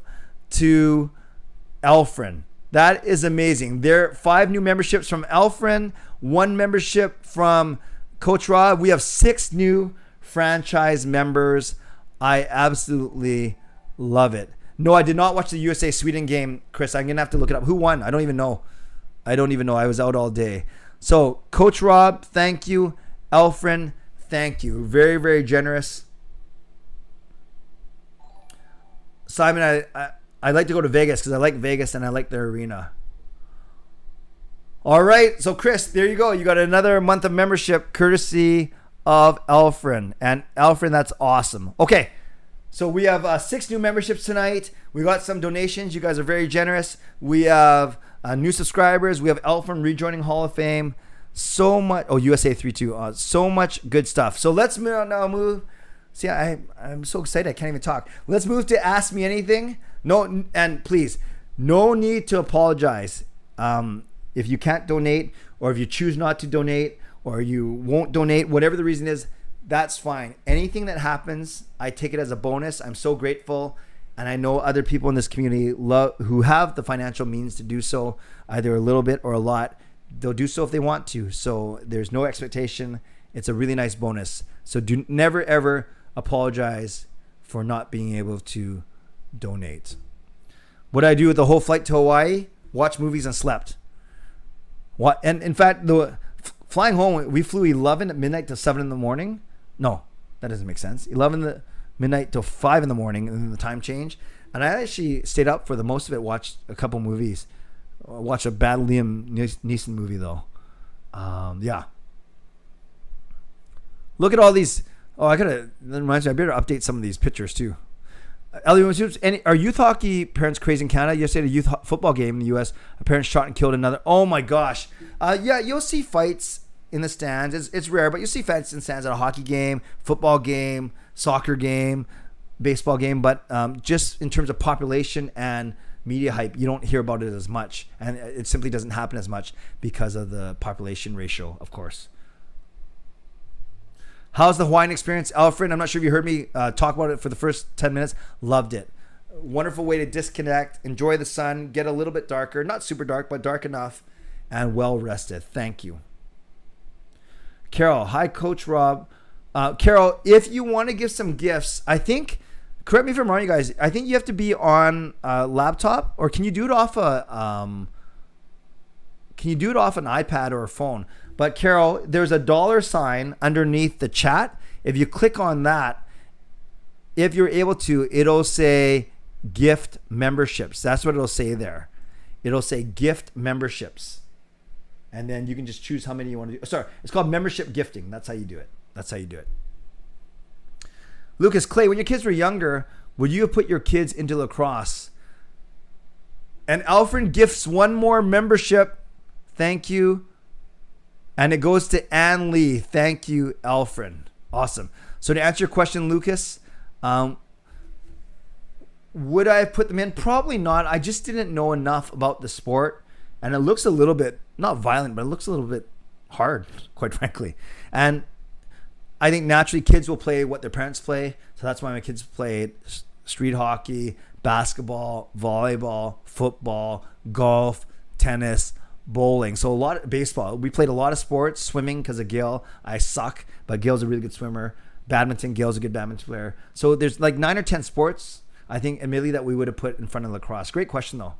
to Elfrin. That is amazing. There are 5 new memberships from Elfrin, 1 membership from Coach Rob. We have 6 new franchise members. I absolutely love it. No, I did not watch the USA Sweden game, Chris. I'm going to have to look it up. Who won? I don't even know. I was out all day. So, Coach Rob, thank you. Elfrin, thank you. Very, very generous. Simon, I like to go to Vegas because I like Vegas and I like their arena. All right. So, Chris, there you go. You got another month of membership courtesy of Elfrin. And Elfrin, that's awesome. Okay. So, we have 6 new memberships tonight. We got some donations. You guys are very generous. We have new subscribers. We have Elfrin rejoining Hall of Fame. So much. Oh, USA 3-2. So much good stuff. So, let's now move. See, I'm so excited. I can't even talk. Let's move to Ask Me Anything. No, and please, no need to apologize. If you can't donate, or if you choose not to donate, or you won't donate, whatever the reason is, that's fine. Anything that happens, I take it as a bonus. I'm so grateful. And I know other people in this community who have the financial means to do so, either a little bit or a lot. They'll do so if they want to. So there's no expectation. It's a really nice bonus. So do never, ever apologize for not being able to donate. What did I do with the whole flight to Hawaii? Watch movies and slept. What? And in fact, flying home, we flew 11 at midnight to 7 in the morning. No, that doesn't make sense. 11 at midnight till 5 in the morning, and then the time change. And I actually stayed up for the most of it, watched a couple movies. Watched a bad Liam Neeson movie, though. Yeah. Look at all these. Oh, that reminds me, I better update some of these pictures, too. Ellie, are youth hockey parents crazy in Canada? Yesterday at a youth football game in the U.S., a parent shot and killed another. Oh, my gosh. Yeah, you'll see fights in the stands. It's rare, but you'll see fights in stands at a hockey game, football game, soccer game, baseball game. But just in terms of population and media hype, you don't hear about it as much. And it simply doesn't happen as much because of the population ratio, of course. How's the Hawaiian experience, Alfred? I'm not sure if you heard me talk about it for the first 10 minutes. Loved it. Wonderful way to disconnect, enjoy the sun, get a little bit darker. Not super dark, but dark enough, and well rested. Thank you. Carol, hi, Coach Rob. Carol, if you want to give some gifts, I think, correct me if I'm wrong, you guys, I think you have to be on a laptop, or can you do it off an iPad or a phone? But Carol, there's a $sign underneath the chat. If you click on that, if you're able to, it'll say gift memberships. That's what it'll say there. It'll say gift memberships. And then you can just choose how many you want to do. Sorry, it's called membership gifting. That's how you do it. Lucas Clay, when your kids were younger, would you have put your kids into lacrosse? And Alfred gifts one more membership. Thank you. And it goes to Ann Lee. Thank you, Alfred. Awesome. So to answer your question, Lucas, would I have put them in? Probably not. I just didn't know enough about the sport. And it looks a little bit, not violent, but it looks a little bit hard, quite frankly. And I think naturally kids will play what their parents play. So that's why my kids played street hockey, basketball, volleyball, football, golf, tennis, bowling. So a lot of baseball. We played a lot of sports, swimming because of Gail. I suck, but Gail's a really good swimmer. Badminton, Gail's a good badminton player. So there's like 9 or 10 sports, I think, admittedly, that we would have put in front of lacrosse. Great question, though.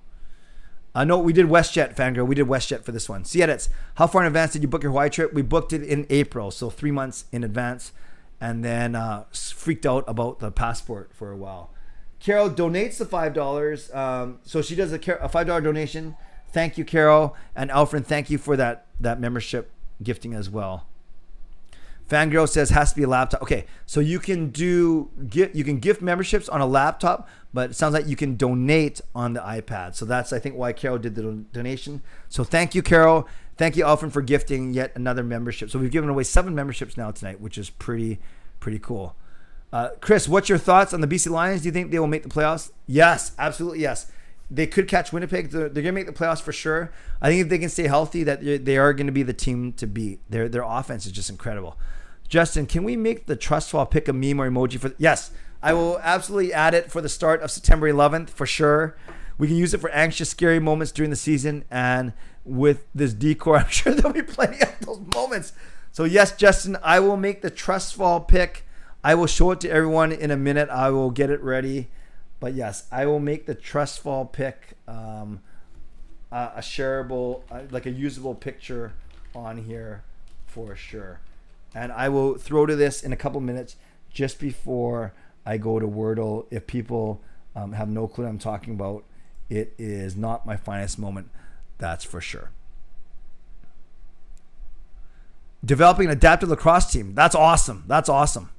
No, we did WestJet, Fangirl. We did WestJet for this one. See edits. How far in advance did you book your Hawaii trip? We booked it in April, so 3 months in advance. and then freaked out about the passport for a while. Carol donates the $5. So she does a $5 donation. Thank you, Carol. And Alfred, thank you for that membership gifting as well. Fangirl says has to be a laptop. Okay, so you can gift memberships on a laptop, but it sounds like you can donate on the iPad. So that's, I think, why Carol did the donation. So thank you, Carol. Thank you, Alfred, for gifting yet another membership. So we've given away 7 memberships now tonight, which is pretty cool. Chris, what's your thoughts on the BC Lions? Do you think they will make the playoffs? Yes, absolutely yes. They could catch Winnipeg. They're going to make the playoffs for sure. I think if they can stay healthy, that they are going to be the team to beat. Their offense is just incredible. Justin, can we make the trust fall pick a meme or emoji for? Yes, I will absolutely add it for the start of September 11th for sure. We can use it for anxious, scary moments during the season, and with this decor, I'm sure there'll be plenty of those moments. So yes, Justin, I will make the trust fall pick. I will show it to everyone in a minute. I will get it ready. But yes, I will make the trust fall pick a shareable, like a usable picture on here for sure. And I will throw to this in a couple minutes just before I go to Wordle. If people have no clue what I'm talking about, it is not my finest moment. That's for sure. Developing an adaptive lacrosse team. That's awesome. That's awesome.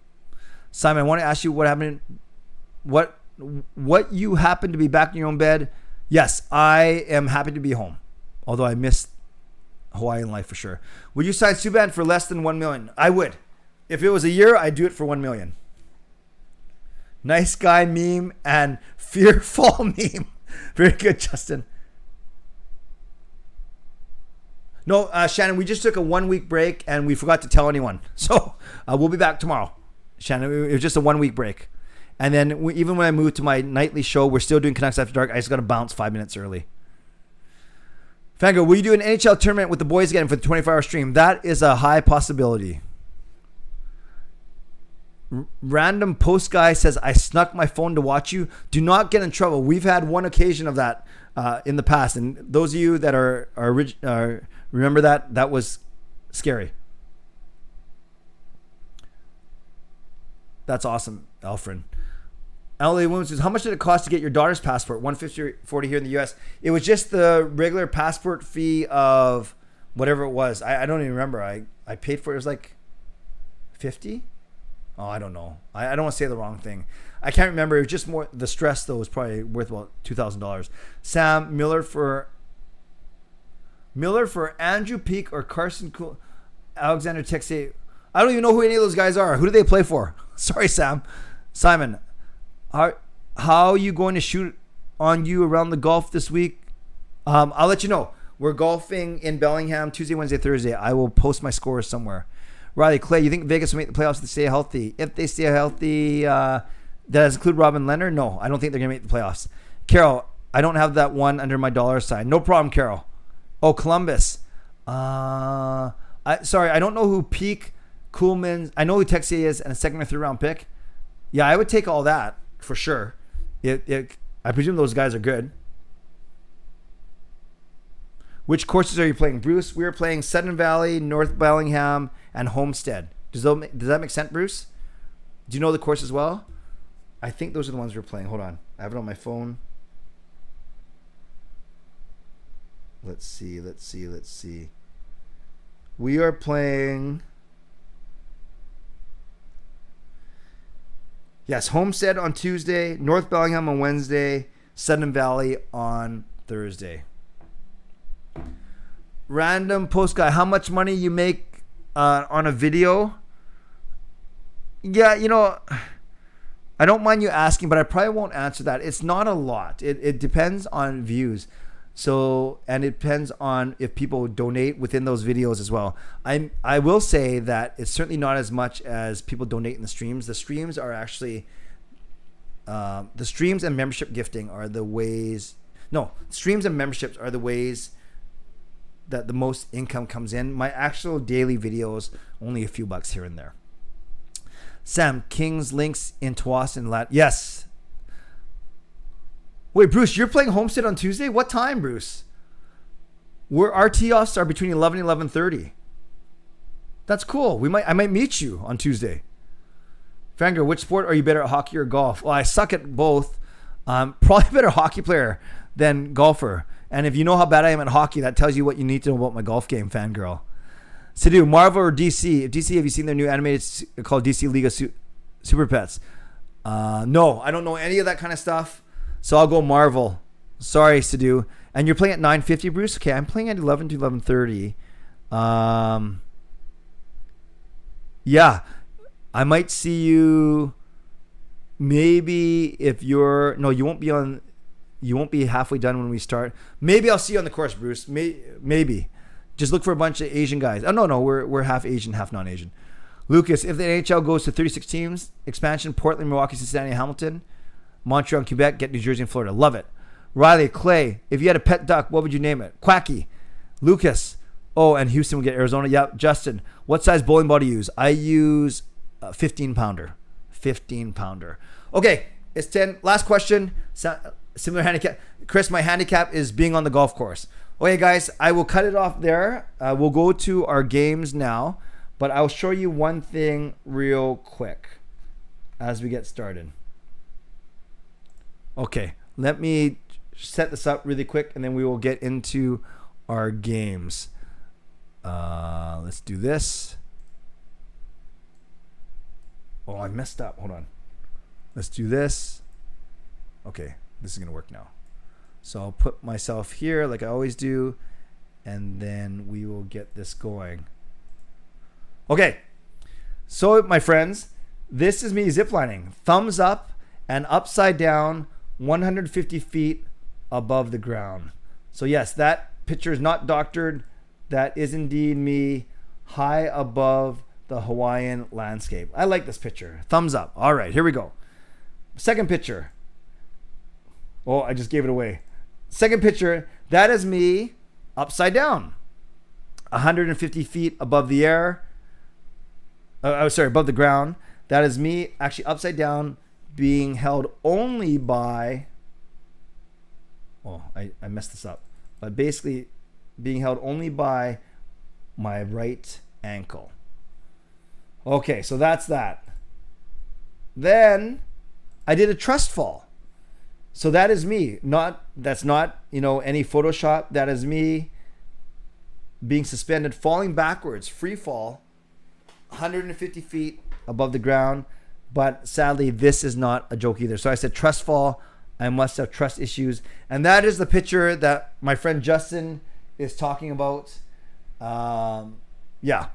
Simon, I want to ask you what happened. What you happen to be back in your own bed? Yes, I am happy to be home. Although I missed Hawaiian life for sure. Would you sign Subban for less than $1 million? I would. If it was a year, I'd do it for $1 million. Nice guy meme and fearful meme. Very good, Justin. No, Shannon, we just took a 1-week break and we forgot to tell anyone. So we'll be back tomorrow. Shannon, it was just a 1-week break. And then even when I moved to my nightly show, we're still doing Canucks After Dark. I just got to bounce 5 minutes early. Fangirl, will you do an NHL tournament with the boys again for the 24-hour stream? That is a high possibility. Random post guy says, I snuck my phone to watch you. Do not get in trouble. We've had one occasion of that in the past. And those of you that are remember that was scary. That's awesome, Alfred. LA Women says, how much did it cost to get your daughter's passport? $150.40 here in the US. It was just the regular passport fee of whatever it was. I don't even remember. I paid for it. It was like $50. Oh, I don't know. I don't want to say the wrong thing. I can't remember. It was just more. The stress though was probably worth about $2,000. Sam Miller for Andrew Peak or Carson Cool, Alexander Texier. I don't even know who any of those guys are. Who do they play for? Sorry, Sam. Simon, how are you going to shoot on you around the golf this week? I'll let you know. We're golfing in Bellingham Tuesday, Wednesday, Thursday. I will post my scores somewhere. Riley Clay, you think Vegas will make the playoffs if they stay healthy? If they stay healthy, does include Bovenlander? No, I don't think they're going to make the playoffs. Carol, I don't have that one under my dollar sign. No problem, Carol. Oh, Columbus. Sorry, I don't know who Peak, Kuhlman. I know who Texier is and a second or third round pick. Yeah, I would take all that for sure. I presume those guys are good. Which courses are you playing, Bruce? We are playing Sudden Valley, North Bellingham, and Homestead. Does that make sense, Bruce? Do you know the course as well? I think those are the ones we're playing. Hold on. I have it on my phone. Let's see. We are playing... Yes, Homestead on Tuesday, North Bellingham on Wednesday, Sudden Valley on Thursday. Random post guy, how much money you make on a video? Yeah, I don't mind you asking, but I probably won't answer that. It's not a lot. It depends on views. So, and it depends on if people donate within those videos as well. I will say that it's certainly not as much as people donate in the streams. The streams are actually, the streams and membership gifting are the ways, streams and memberships are the ways that the most income comes in. My actual daily videos, only a few bucks here and there. Sam, King's links in Tawas and Lat. Yes. Wait, Bruce, you're playing Homestead on Tuesday? What time, Bruce? Our tee-offs are between 11 and 11:30. That's cool. I might meet you on Tuesday. Fangirl, which sport are you better at, hockey or golf? Well, I suck at both. Probably a better hockey player than golfer. And if you know how bad I am at hockey, that tells you what you need to know about my golf game, Fangirl. Sidhu, Marvel or DC? DC, have you seen their new animated called DC League of Super Pets? No, I don't know any of that kind of stuff. So I'll go Marvel. Sorry, Sidhu. And you're playing at 9:50, Bruce? Okay, I'm playing at 11 to 11:30. Yeah, I might see you maybe if you're... No, you won't be on... You won't be halfway done when we start. Maybe I'll see you on the course, Bruce. Maybe. Just look for a bunch of Asian guys. Oh, no. We're half Asian, half non-Asian. Lucas, if the NHL goes to 36 teams, expansion, Portland, Milwaukee, Cincinnati, Hamilton, Montreal, and Quebec, get New Jersey and Florida. Love it. Riley, Clay, if you had a pet duck, what would you name it? Quacky. Lucas. Oh, and Houston would get Arizona. Yep. Justin, what size bowling ball do you use? I use a 15-pounder. 15-pounder. Okay, it's 10. Last question. Similar handicap. Chris, my handicap is being on the golf course. Okay, guys, I will cut it off there. We'll go to our games now, but I'll show you one thing real quick as we get started. Okay, let me set this up really quick, and then we will get into our games. Let's do this. Oh, I messed up. Hold on. Let's do this. Okay. This is going to work now. So I'll put myself here like I always do, and then we will get this going. Okay. So, my friends, this is me ziplining. Thumbs up and upside down 150 feet above the ground. So, yes, that picture is not doctored. That is indeed me high above the Hawaiian landscape. I like this picture. Thumbs up. All right, here we go. Second picture. Oh, I just gave it away. Second picture, that is me upside down. 150 feet above the air. Above the ground. That is me actually upside down being held only by... Oh, I messed this up. But basically being held only by my right ankle. Okay, so that's that. Then I did a trust fall. So that is me. That's not, any Photoshop. That is me being suspended, falling backwards, free fall, 150 feet above the ground. But sadly, this is not a joke either. So I said trust fall. I must have trust issues. And that is the picture that my friend Justin is talking about. Yeah,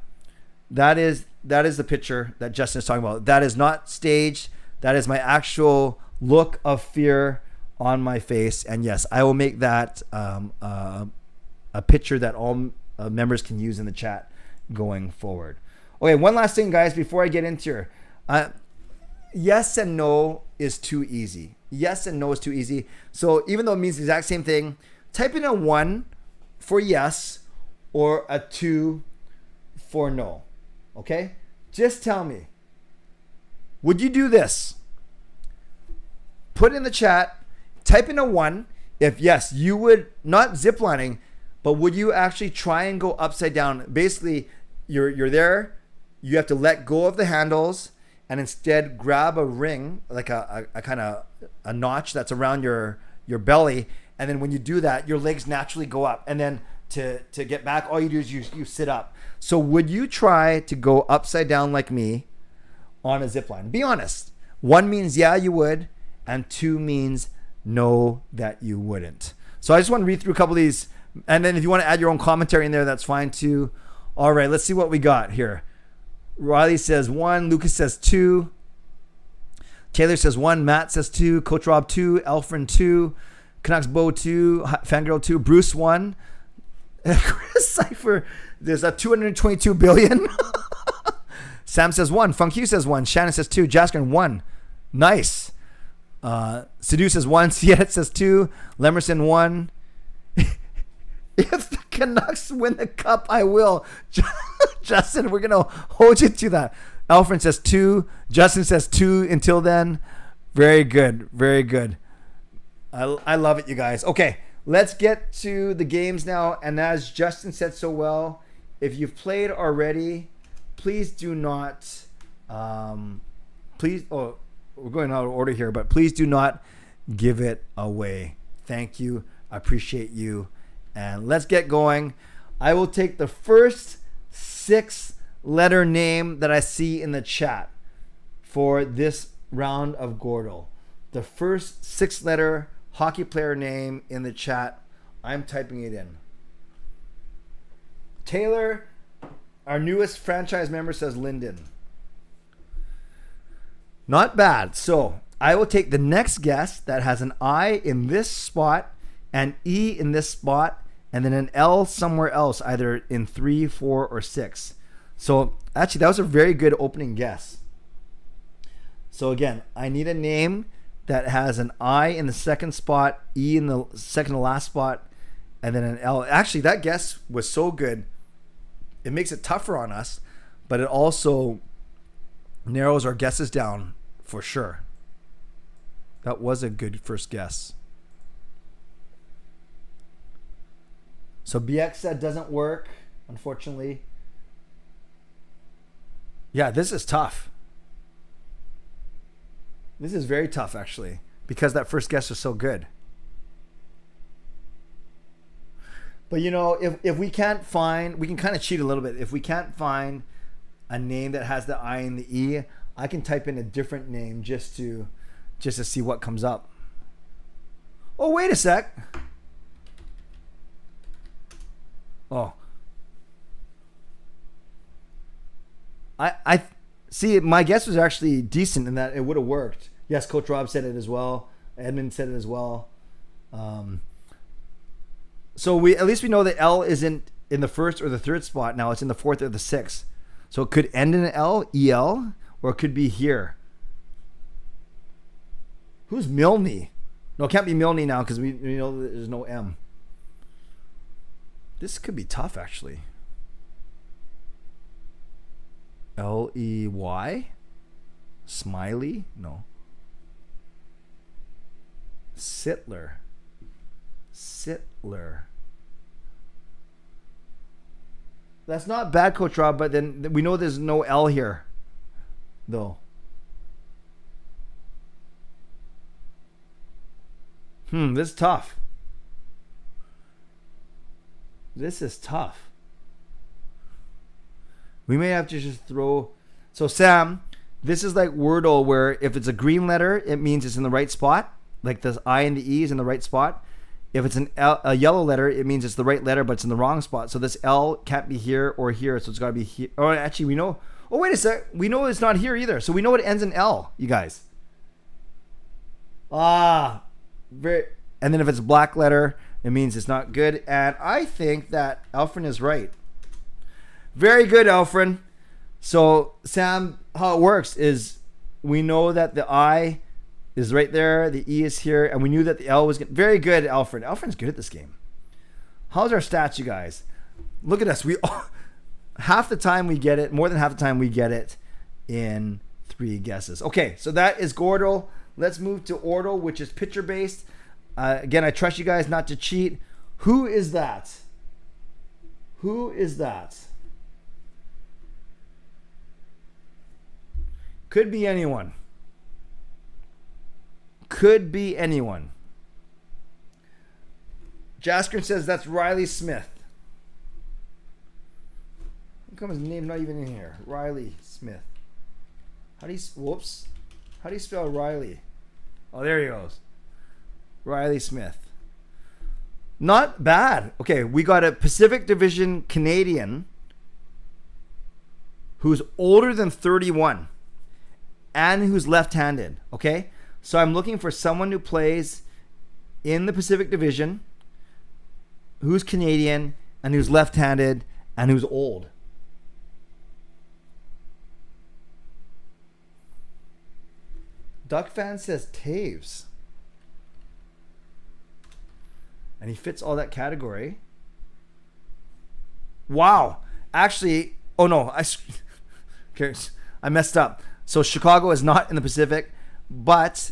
that is the picture that Justin is talking about. That is not staged. That is my actual look of fear on my face. And yes, I will make that a picture that all members can use in the chat going forward. Okay, one last thing, guys, before I get into here. Yes and no is too easy. Yes and no is too easy. So even though it means the exact same thing, type in a 1 for yes or a 2 for no. Okay? Just tell me, would you do this? Put in the chat, type in a 1 if yes, you would, not ziplining, but would you actually try and go upside down? Basically, you're there, you have to let go of the handles and instead grab a ring, like a kind of a notch that's around your belly, and then when you do that, your legs naturally go up, and then to get back, all you do is you sit up. So would you try to go upside down like me on a zip line? Be honest. 1 means yeah, you would, and 2 means no, that you wouldn't. So I just want to read through a couple of these, and then if you want to add your own commentary in there, that's fine too. All right, let's see what we got here. Riley says 1, Lucas says 2, Taylor says 1, Matt says 2, Coach Rob 2, Elfrin 2, Canucks Bo 2, Fangirl 2, Bruce 1, Chris Cypher, there's a 222 billion. Sam says 1, Funk Hugh says 1, Shannon says 2, Jasker 1, nice. Sidhu says 1, Siet says 2, Lemerson 1. If the Canucks win the cup, I will. Justin, we're going to hold you to that. Alfred says 2. Justin says 2 until then. Very good. Very good. I love it, you guys. Okay, let's get to the games now. And as Justin said so well, if you've played already, please do not please, oh, we're going out of order here, but please do not give it away. Thank you. I appreciate you. And let's get going. I will take the first 6-letter name that I see in the chat for this round of Gordle. The first 6-letter hockey player name in the chat. I'm typing it in. Taylor, our newest franchise member, says Linden. Not bad. So I will take the next guess that has an I in this spot, an E in this spot, and then an L somewhere else, either in 3, 4, or 6. So actually, that was a very good opening guess. So again, I need a name that has an I in the second spot, E in the second to last spot, and then an L. Actually, that guess was so good. It makes it tougher on us, but it also narrows our guesses down for sure. That was a good first guess. So BX said doesn't work, unfortunately. Yeah, this is tough. This is very tough, actually, because that first guess was so good. But, you know, if we can't find, we can kind of cheat a little bit. If we can't find a name that has the I and the E, I can type in a different name just to see what comes up. Oh, wait a sec. Oh. I see, my guess was actually decent in that it would have worked. Yes, Coach Rob said it as well. Edmund said it as well. So at least we know that L isn't in the first or the third spot now. It's in the fourth or the sixth. So it could end in an L, EL, or it could be here. Who's Milne? No, it can't be Milne now because we know that there's no M. This could be tough, actually. Ley? Smiley? No. Sittler. That's not bad, Coach Rob, but then we know there's no L here, though. This is tough. This is tough. We may have to just throw... So, Sam, this is like Wordle, where if it's a green letter, it means it's in the right spot. Like the I and the E is in the right spot. If it's a yellow letter, it means it's the right letter, but it's in the wrong spot. So this L can't be here or here, so it's got to be here. Oh, actually, we know... Oh, wait a sec. We know it's not here either. So we know it ends in L, you guys. And then if it's a black letter, it means it's not good. And I think that Alfred is right. Very good, Alfred. So, Sam, how it works is we know that the I is right there, the E is here, and we knew that the L was good. Very good, Alfred. Alfred's good at this game. How's our stats, you guys? Look at us. Half the time we get it, more than half the time we get it in 3 guesses. Okay, so that is Gordle. Let's move to Ordle, which is picture-based. Again, I trust you guys not to cheat. Who is that? Who is that? Could be anyone. Could be anyone. Jasker says that's Riley Smith. How come his name's not even in here? Riley Smith. How do you spell Riley? Oh, there he goes. Riley Smith. Not bad. Okay, we got a Pacific Division Canadian who's older than 31 and who's left-handed. Okay, so I'm looking for someone who plays in the Pacific Division, who's Canadian and who's left-handed and who's old. Duck fan says Taves. And he fits all that category. Wow. Actually, oh no, I messed up. So Chicago is not in the Pacific, but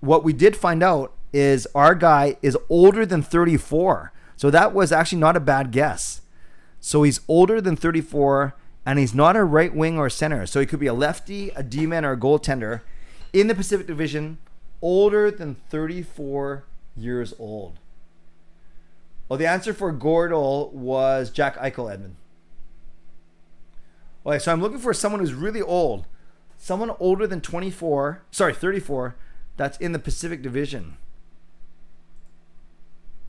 what we did find out is our guy is older than 34. So that was actually not a bad guess. So he's older than 34 and he's not a right wing or center. So he could be a lefty, a D-man, or a goaltender in the Pacific Division, older than 34 years old. Well, the answer for Gordel was Jack Eichel, Edmund. Okay, so I'm looking for someone who's really old. Someone older than 34, that's in the Pacific Division.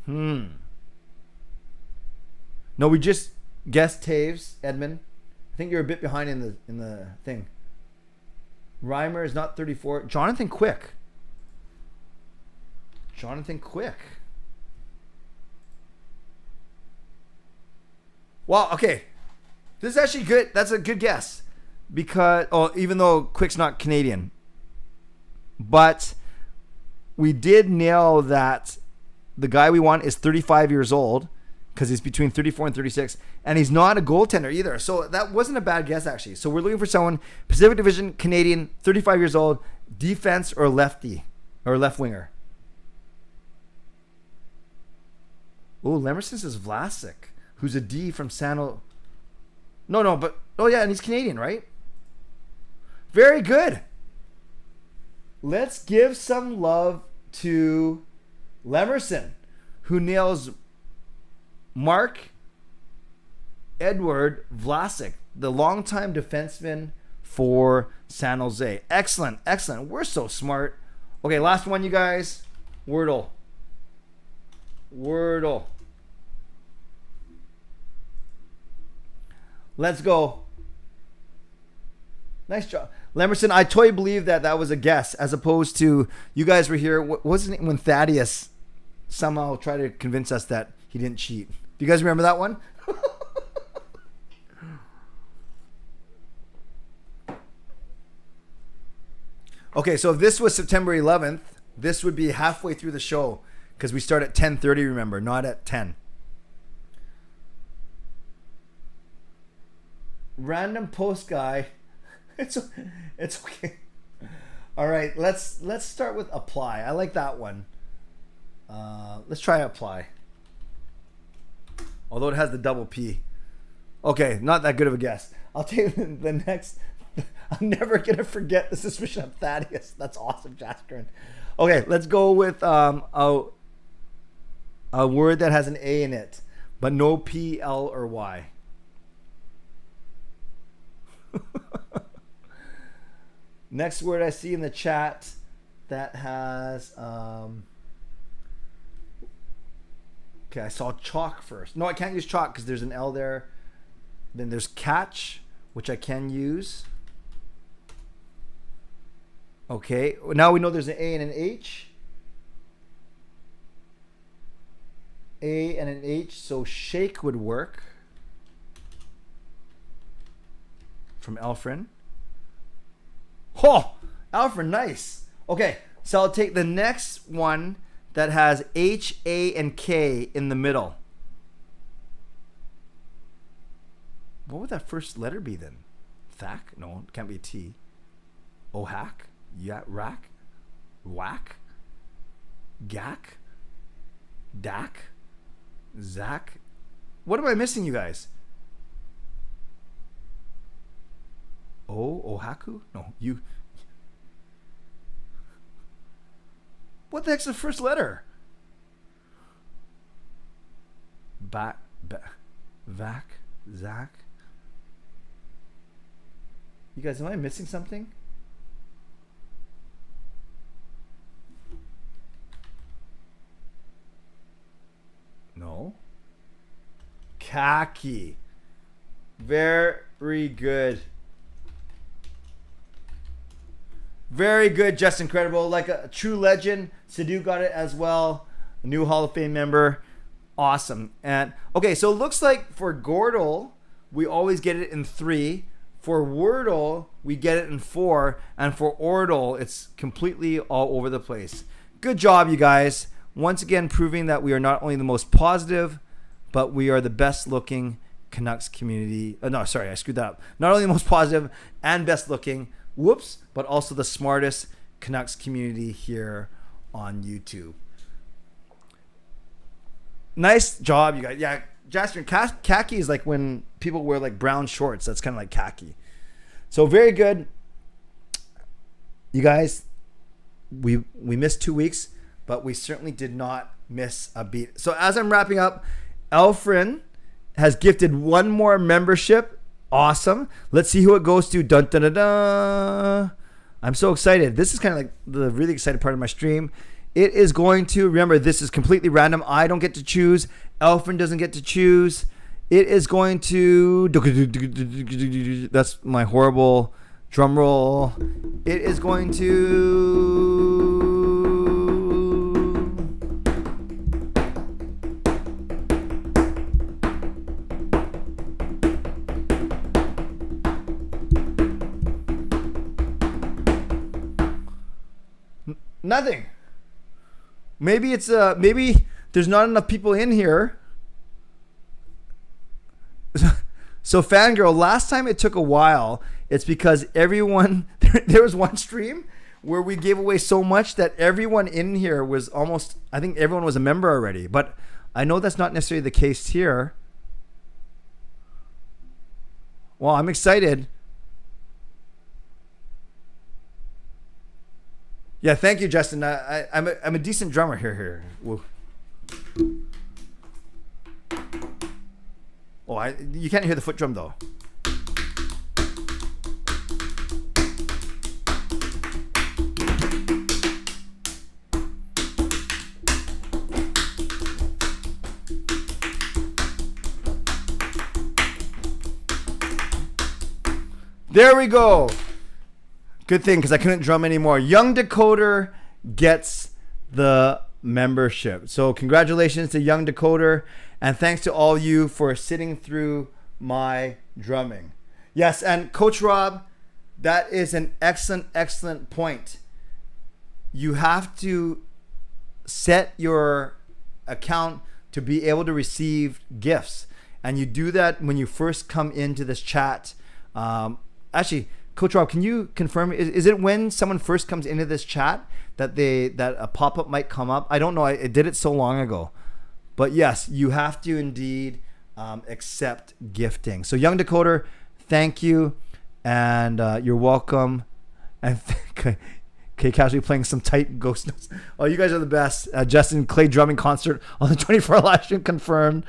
No, we just guessed Taves, Edmund. I think you're a bit behind in the thing. Reimer is not 34. Jonathan Quick. Wow, okay. This is actually good. That's a good guess. Because, even though Quick's not Canadian. But we did nail that the guy we want is 35 years old, because he's between 34 and 36, and he's not a goaltender either. So that wasn't a bad guess, actually. So we're looking for someone, Pacific Division, Canadian, 35 years old, defense or lefty, or left winger. Oh, Lemerson says Vlasic, who's a D from San. And he's Canadian, right? Very good. Let's give some love to Lemerson, who nails Mark Edward Vlasic, the longtime defenseman for San Jose. Excellent. We're so smart. Okay, last one, you guys. Wordle. Let's go. Nice job. Lemerson, I totally believe that was a guess, as opposed to you guys were here. Wasn't it when Thaddeus somehow tried to convince us that he didn't cheat? Do you guys remember that one? Okay, so if this was September 11th, this would be halfway through the show, because we start at 10:30, remember, not at 10. Random post guy. It's okay. All right, let's start with apply. I like that one. Let's try apply. Although it has the double P. Okay, not that good of a guess. I'll take the next. I'm never gonna forget the suspicion of Thaddeus. That's awesome, Jaskrin. Okay, let's go with a word that has an A in it, but no P, L, or Y. Next word I see in the chat that has okay, I saw chalk first. No, I can't use chalk because there's an L there. Then there's catch, which I can use. Okay, now we know there's an A and an H. A and an H, so shake would work. From Alfred. Oh, Alfred, nice. Okay, so I'll take the next one that has H, A, and K in the middle. What would that first letter be then? Thack? No, it can't be a T. Ohack? Yeah, rack? Whack? Gack? Dak? Zach? What am I missing, you guys? Ohaku? No, you. What the heck's the first letter? Vac, Zach. You guys, am I missing something? No. Khaki. Very good. Very good, just incredible. Like a true legend. Sidhu got it as well. A new Hall of Fame member. Awesome. And okay, so it looks like for Gordel, we always get it in 3. For Wordle, we get it in 4. And for Ordle, it's completely all over the place. Good job, you guys. Once again, proving that we are not only the most positive, but we are the best looking Canucks community. No, sorry, I screwed that up. Not only the most positive and best looking, but also the smartest Canucks community here on YouTube. Nice job, you guys. Yeah, Jasper, khaki is like when people wear like brown shorts. That's kind of like khaki. So very good. You guys, we missed 2 weeks, but we certainly did not miss a beat. So as I'm wrapping up, Elfrin has gifted one more membership. Awesome. Let's see who it goes to. Dun, dun, dun, dun. I'm so excited. This is kind of like the really excited part of my stream. It is going to, remember, this is completely random. I don't get to choose. Elfrin doesn't get to choose. It is going to, that's my horrible drum roll. It is going to, nothing. Maybe it's maybe there's not enough people in here. So Fangirl, last time it took a while. It's because everyone there was one stream where we gave away so much that everyone in here was almost, I think everyone was a member already. But I know that's not necessarily the case here. Well, I'm excited. Yeah, thank you, Justin. I'm a decent drummer here. Whoa. Oh, you can't hear the foot drum though. There we go. Good thing, because I couldn't drum anymore. Young Decoder gets the membership. So congratulations to Young Decoder, and thanks to all you for sitting through my drumming. Yes, and Coach Rob, that is an excellent point. You have to set your account to be able to receive gifts, and you do that when you first come into this chat. Actually, Coach Rob, can you confirm? Is it when someone first comes into this chat that a pop-up might come up? I don't know. I did it so long ago, but yes, you have to indeed accept gifting. So Young Decoder, thank you, and you're welcome. And okay, casually playing some tight ghost notes. Oh, you guys are the best. Justin Clay drumming concert on the 24 live stream confirmed.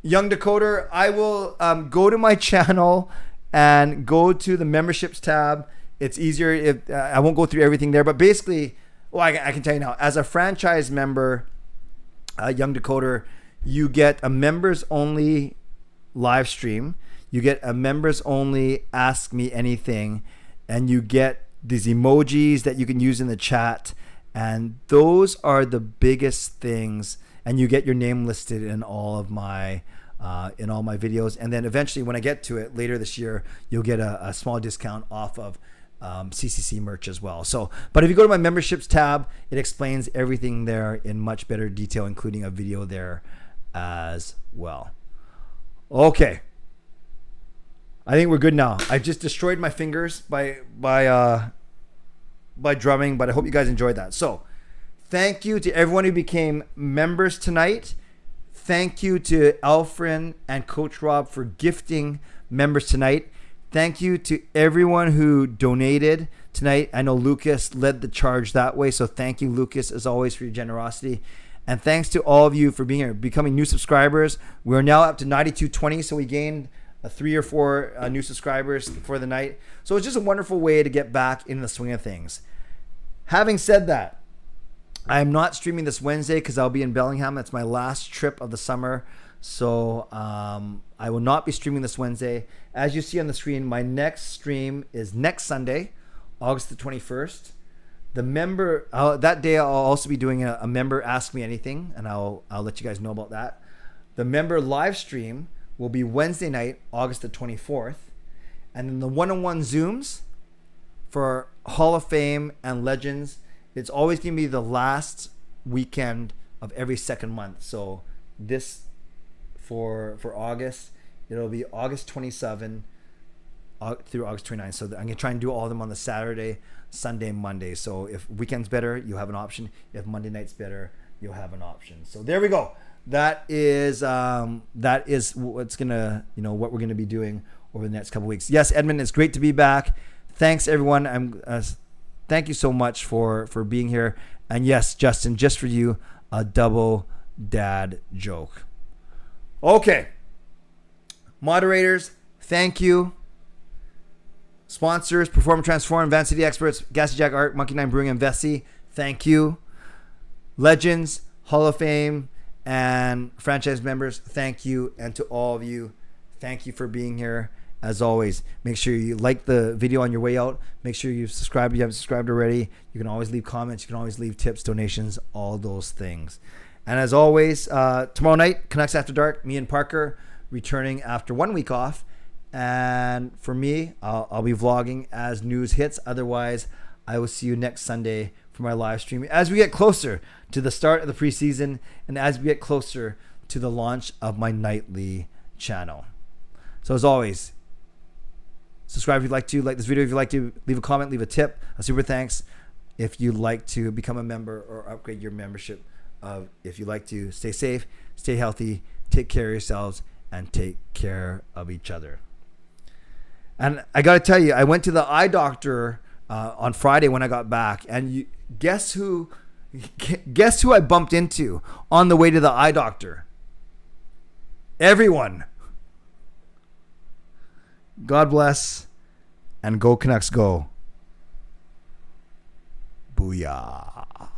Young Decoder, I will go to my channel and go to the memberships tab. It's easier if I won't go through everything there, but basically, well, I can tell you now, as a franchise member, Young Decoder, you get a members only live stream, you get a members only Ask Me Anything, and you get these emojis that you can use in the chat, and those are the biggest things. And you get your name listed in all of my videos, and then eventually, when I get to it later this year, you'll get a small discount off of CCC merch as well. So, but if you go to my memberships tab, it explains everything there in much better detail, including a video there as well. Okay, I think we're good now. I just destroyed my fingers by drumming, but I hope you guys enjoyed that. So, thank you to everyone who became members tonight. Thank you to Elfrin and Coach Rob for gifting members tonight. Thank you to everyone who donated tonight. I know Lucas led the charge that way, so thank you, Lucas, as always, for your generosity. And thanks to all of you for being here, becoming new subscribers. We're now up to 9220, so we gained 3 or 4 new subscribers for the night. So it's just a wonderful way to get back in the swing of things. Having said that, I am not streaming this Wednesday because I'll be in Bellingham. That's my last trip of the summer. So I will not be streaming this Wednesday. As you see on the screen, my next stream is next Sunday, August the 21st. The member, that day I'll also be doing a member Ask Me Anything, and I'll let you guys know about that. The member live stream will be Wednesday night, August the 24th. And then the one-on-one Zooms for Hall of Fame and Legends, it's always going to be the last weekend of every second month. So this for August, it'll be August 27 through August 29. So I'm going to try and do all of them on the Saturday, Sunday, Monday. So if weekend's better, you have an option. If Monday night's better, you'll have an option. So there we go. That is what's gonna, what we're gonna be doing over the next couple weeks. Yes, Edmund, it's great to be back. Thanks everyone. Thank you so much for being here. And yes, Justin, just for you, a double dad joke. Okay. Moderators, thank you. Sponsors, Perform and Transform, Van City Experts, Gassy Jack Art, Monkey 9 Brewing, and Vessi, thank you. Legends, Hall of Fame, and franchise members, thank you. And to all of you, thank you for being here. As always, make sure you like the video on your way out. Make sure you subscribe if you haven't subscribed already. You can always leave comments. You can always leave tips, donations, all those things. And as always, tomorrow night, Canucks After Dark, me and Parker returning after 1 week off. And for me, I'll be vlogging as news hits. Otherwise, I will see you next Sunday for my live stream as we get closer to the start of the preseason and as we get closer to the launch of my nightly channel. So as always, subscribe if you'd like to, like this video if you'd like to, leave a comment, leave a tip, a super thanks if you'd like to become a member or upgrade your membership. If you'd like to, stay safe, stay healthy, take care of yourselves, and take care of each other. And I got to tell you, I went to the eye doctor on Friday when I got back, and guess who I bumped into on the way to the eye doctor? Everyone. God bless, and go Canucks go. Booyah.